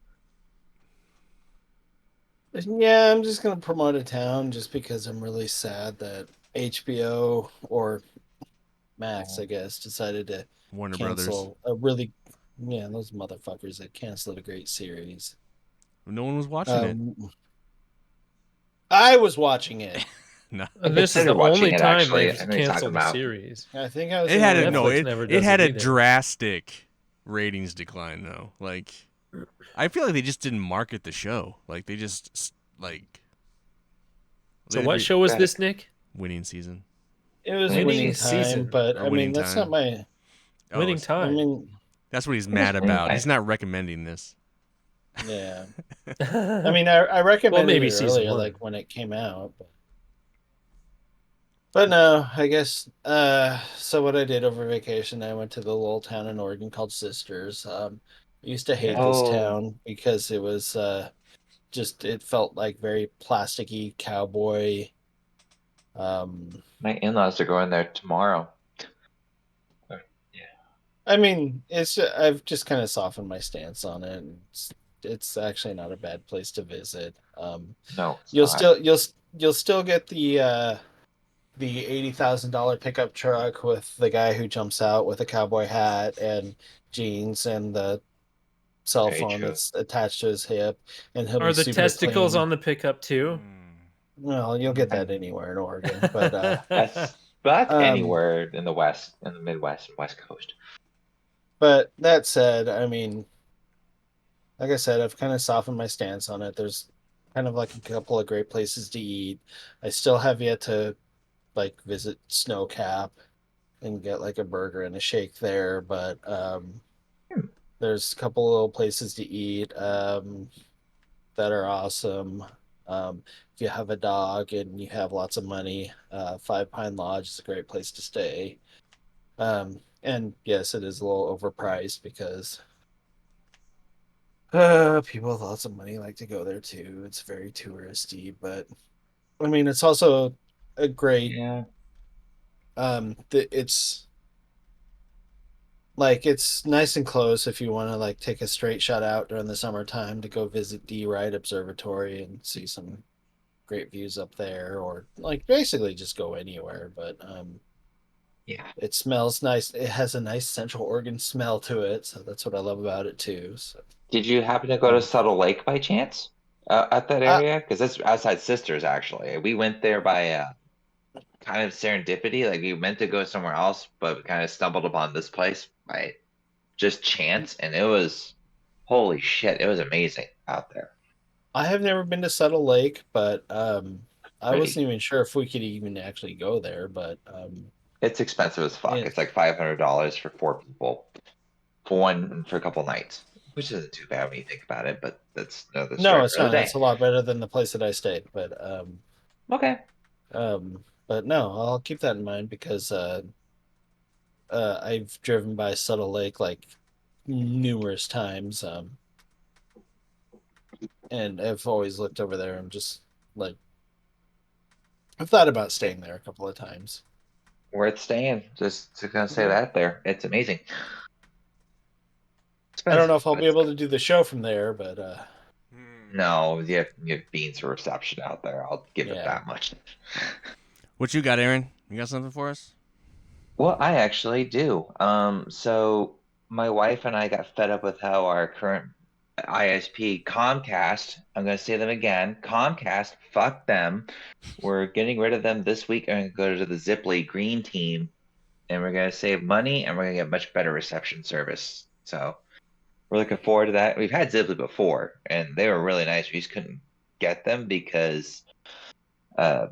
Yeah, I'm just gonna promote a town just because I'm really sad that HBO or Max, I guess, decided to Warner Brothers. cancel a really, yeah, those motherfuckers that canceled a great series. No one was watching it. I was watching it. No. This is considered the watching only it, time actually. they've I know you're talking canceled the about. series. I think I was. It had in a no. Netflix never It does had it a either. drastic ratings decline though. Like, I feel like they just didn't market the show. Like they just like. So what show was this, Nick? Winning season. It was Winning winning time, season. but Or I winning mean that's time. not my. Oh, Winning it's- I time. mean, That's what he's mad winning about. time. He's not recommending this. yeah. I mean, I recommended maybe it season earlier, 1. like when it came out. But no, I guess. So what I did over vacation, I went to the little town in Oregon called Sisters. I used to hate this Oh. town because it was just it felt like very plasticky cowboy. My in-laws are going there tomorrow. I mean, I've just kind of softened my stance on it. It's actually not a bad place to visit. No, it's You'll not. you'll still get the $80,000 pickup truck with the guy who jumps out with a cowboy hat and jeans and the cell Very phone true. that's attached to his hip, and he'll Are be the super testicles clean. on the pickup too? Well, you'll get that anywhere in Oregon, but That's Um, anywhere in the West, in the Midwest and West Coast. but that said, I mean, like I said, I've kind of softened my stance on it. There's kind of like a couple of great places to eat. I still have yet to like visit Snowcap and get like a burger and a shake there, but there's a couple little places to eat that are awesome. If you have a dog and you have lots of money, Five Pine Lodge is a great place to stay. And yes, it is a little overpriced because people with lots of money like to go there too. It's very touristy, but I mean, it's also a great. Yeah. It's like it's nice and close if you want to like take a straight shot out during the summertime to go visit D Wright Observatory and see some great views up there, or like basically just go anywhere. But Yeah. It smells nice. It has a nice Central Oregon smell to it, so that's what I love about it too. So, Did you happen to go to Subtle Lake by chance at that I, area? Because that's outside Sisters, actually. We went there by kind of serendipity. Like we meant to go somewhere else, but we kind of stumbled upon this place by just chance, and it was holy shit! It was amazing out there. I have never been to Settle Lake, but I Pretty. wasn't even sure if we could even actually go there. But It's expensive as fuck. yeah. It's like $500 for 4 people, for a couple nights, which isn't too bad when you think about it. But that's another No, story it's for another not. day. It's a lot better than the place that I stayed. Okay. But no, I'll keep that in mind because I've driven by Settle Lake like numerous times, and I've always looked over there. I'm just like, I've thought about staying there a couple of times. Worth staying. Just to kind of say Yeah. that there, it's amazing. I don't know Expensive, if I'll but be able to do the show from there, but no, you have beans for reception out there. I'll give it yeah. that much. What you got, Aaron? You got something for us? Well, I actually do. So my wife and I got fed up with how our current ISP, Comcast, I'm going to say them again, Comcast, fuck them. We're getting rid of them this week and go to the Ziply Green Team, and we're going to save money and we're going to get much better reception service. So we're looking forward to that. We've had Ziply before, and they were really nice. We just couldn't get them because uh,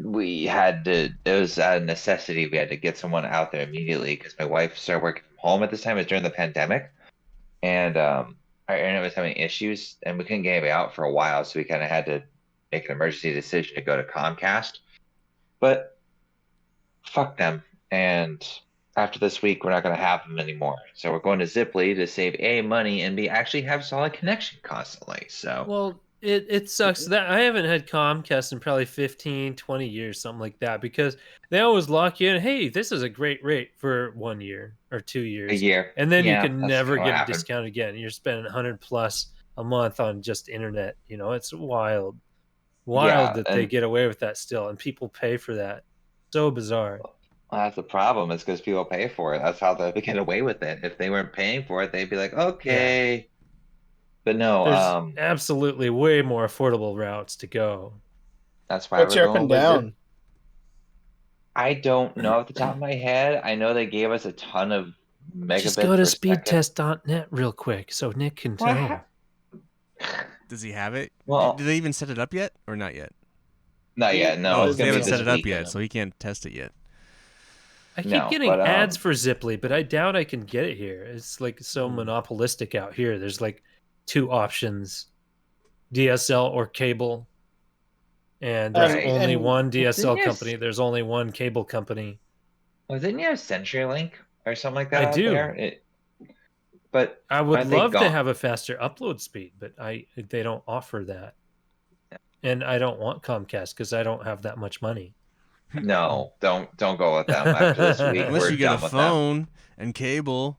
we had to, it was a necessity. We had to get someone out there immediately because my wife started working from home at this time. It was during the pandemic, and our internet was having issues, and we couldn't get anybody out for a while, so we kind of had to make an emergency decision to go to Comcast. But fuck them. And after this week, we're not going to have them anymore. So we're going to Ziply to save A, money, and B, actually have solid connection constantly. So Well, it sucks that I haven't had Comcast in probably 15, 20 years, something like that, because they always lock you in. Hey, this is a great rate for 1 year or 2 years. a year. And then you Yeah, can that's never kind of what get a happened. discount again. You're spending 100 plus a month on just internet. It's wild. Wild Yeah, that they and get away with that still, and people pay for that. So bizarre. that's the problem. Is because people pay for it. That's how they get away with it. If they weren't paying for it, they'd be like, Yeah. okay. But no, There's absolutely way more affordable routes to go. that's why What's we're your up going and with Zip. down? I don't know off the top of my head. I know they gave us a ton of Just go megabits to per second. speedtest.net real quick so Nick can Well, know. Does he have it? Well, Did they even set it up yet, or not yet? not yet. No, Oh, it's they gonna be haven't set this it up week. yet, so he can't test it yet. I keep No, getting but ads for Ziply, but I doubt I can get it here. It's like so monopolistic out here. There's like two options, DSL or cable. And there's Right. only And one Well, didn't DSL you company. There's only one cable company. didn't you have CenturyLink or something like I that out there? do. But I would aren't they love to gone? have a faster upload speed, but they don't offer that. And I don't want Comcast because I don't have that much money. No, don't go with them after this week. Unless We're you get a done with them. phone and cable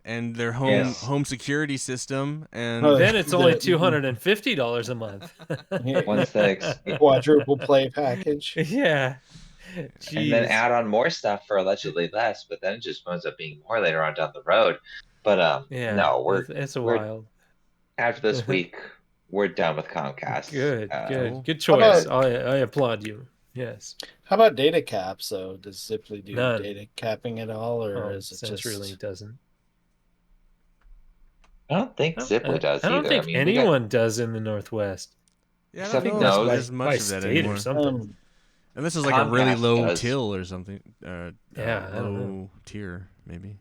and their home Yes. home security system, and Then it's only The- $250 a month. Once the quadruple play package. Yeah. and then Jeez. add on more stuff for allegedly less, but then it just ends up being more later on down the road. But Yeah. no, It's we're wild. after this week, we're done with Comcast. Good. Cool. Good How choice. about- I applaud you. Yes. How about data caps? So does Ziply do None. data capping at all, or Oh, is it CenturyLink just? doesn't. I don't think Ziply does I don't either. think I mean, we got anyone does in the Northwest. yeah, I Except don't I think know that's if no, there's by much of that state anymore. or something. Unless it's like a really Comcast low does. till or something. Yeah, I don't know. low tier maybe.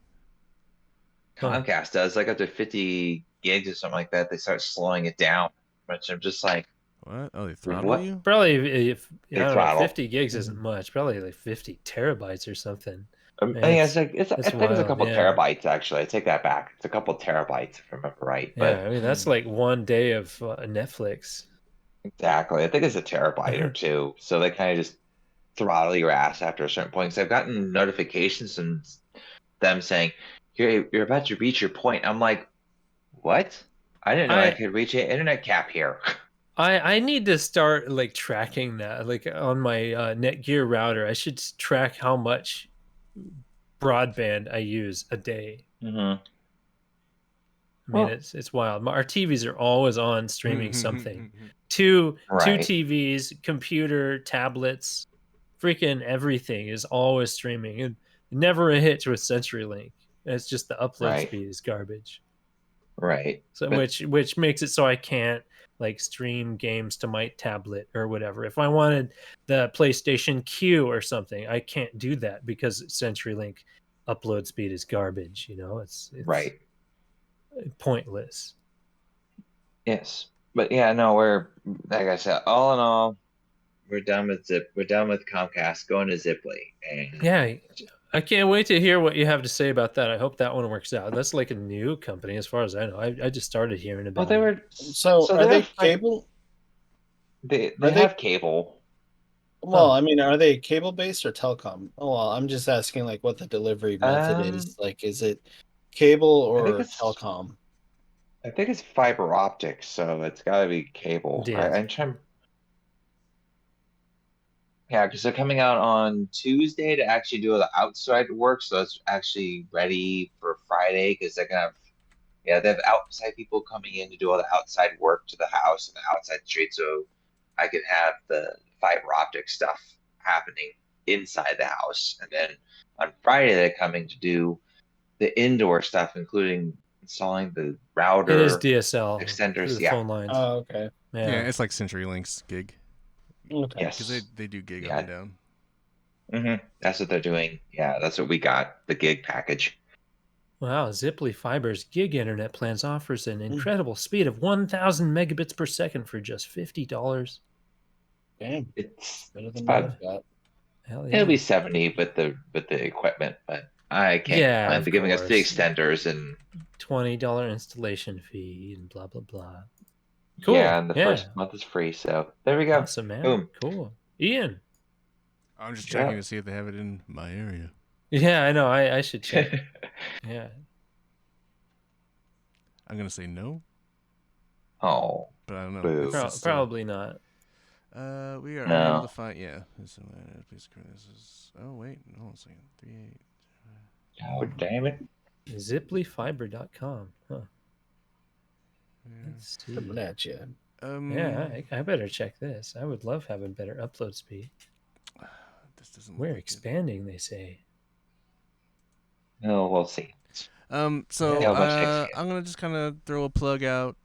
Comcast does like up to 50 gigs or something like that. They start slowing it down, which I'm just like, What? Oh, they throttle what? you? Probably if I They don't know, throttle. 50 gigs isn't much. Probably like 50 terabytes or something. I Man, think it's like I it's think it's a wild, couple yeah. terabytes actually. I take that back. It's a couple terabytes if I remember right. Yeah, But I mean that's like one day of Netflix. exactly, I think it's a terabyte or two. So they kind of just throttle your ass after a certain point. So I've gotten notifications from them saying you're about to reach your point. I'm like, what? I didn't know I I could reach an internet cap here. I need to start like tracking that like on my Netgear router. I should track how much broadband I use a day. Mm-hmm. I mean, Well- it's wild. Our TVs are always on streaming something. Two Right. TVs, computer, tablets, freaking everything is always streaming, and never a hitch with CenturyLink. It's just the upload Right. speed is garbage. Right. So But- which makes it so I can't like stream games to my tablet or whatever. If I wanted the PlayStation Q or something, I can't do that because CenturyLink upload speed is garbage. You know, it's Right. pointless. Yes. But yeah, no, we're like I said, all in all, we're done with We're done with Comcast, going to Ziply, and Yeah, I can't wait to hear what you have to say about that. I hope that one works out. That's like a new company, as far as I know. I just started hearing well, about they it. were So are they have, like, cable? they Are they- have cable. Well, Huh. I mean, are they cable based or telecom? Oh, well, I'm just asking like what the delivery method is. Like, is it cable I think or it's telecom? I think it's fiber optics, so it's got to be cable. Yeah. I'm trying. Yeah, because they're coming out on Tuesday to actually do all the outside work, so it's actually ready for Friday because they're gonna have, yeah, they have outside people coming in to do all the outside work to the house and the outside street, so I can have the fiber optic stuff happening inside the house, and then on Friday they're coming to do the indoor stuff, including installing the router It is DSL extenders. through the Yeah, phone lines. Oh, okay. Yeah, Yeah. it's like CenturyLink's gig Okay. yes, because they do gig up Yeah. and down. That's what they're doing. Yeah, that's what we got, the gig package. Wow, Ziply Fiber's gig internet plans offers an incredible speed of 1,000 megabits per second for just $50. Damn, It's better than about, what I've got. Hell yeah. it'll be 70 with the equipment, but I can't Yeah, complain. of They're giving us the course. extenders and $20 installation fee and blah blah blah. Cool. yeah, and the Yeah. first month is free. So there we go. Awesome, man. Boom. Cool. Ian. I'm just Yeah. checking to see if they have it in my area. Yeah, I know. I should check. Yeah. I'm gonna say no, Oh, but I don't know. Boo. It's just, Probably not. we are No. unable to find. Yeah. Please, this is. Oh wait, hold on a second. 3.8. oh, damn it. Ziplyfiber.com. Huh. Yeah. Let's see. Coming at you. Yeah, I better check this. I would love having better upload speed. This doesn't. We're look like it. expanding, they say. No, we'll see. So Yeah, a bunch next year. I'm gonna just kind of throw a plug out.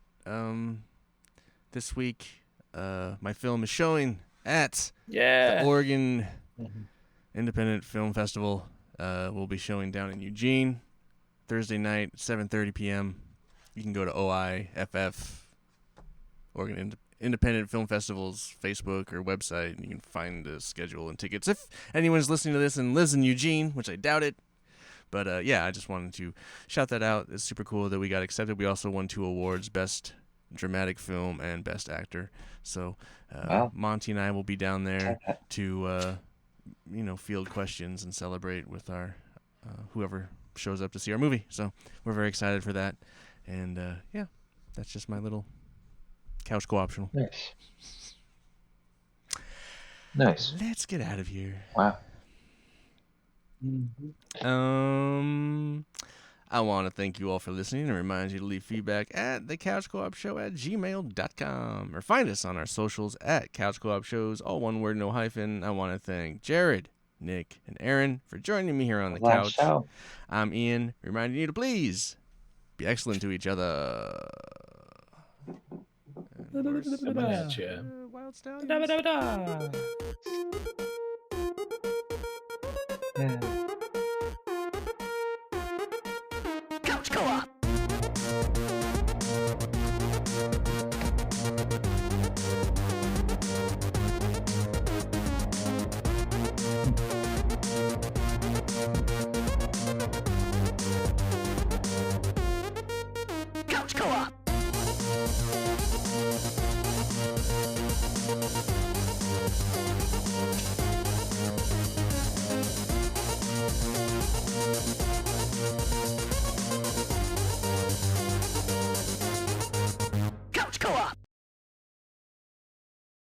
This week, my film is showing at Yeah. the Oregon Mhm. Independent Film Festival. We'll be showing down in Eugene Thursday night, 7:30 p.m. You can go to OIFF, Oregon Independent Film Festival's Facebook or website, and you can find the schedule and tickets. If anyone's listening to this and lives in Eugene, which I doubt it, but yeah, I just wanted to shout that out. It's super cool that we got accepted. We also won 2 awards, Best Dramatic Film and Best Actor. So Wow. Monty and I will be down there to field questions and celebrate with our whoever shows up to see our movie. So we're very excited for that. And yeah, that's just my little couch co-optional. Nice. Nice. Let's get out of here. Wow. I want to thank you all for listening and remind you to leave feedback at thecouchcoopshow@gmail.com or find us on our socials at Couch Co-op Shows, all one word, no hyphen. I want to thank Jared, Nick, and Aaron for joining me here on the couch. Show. I'm Ian, reminding you to please be excellent to each other. Coming at you. Wild Stallions. Da-da-da-da. Yeah.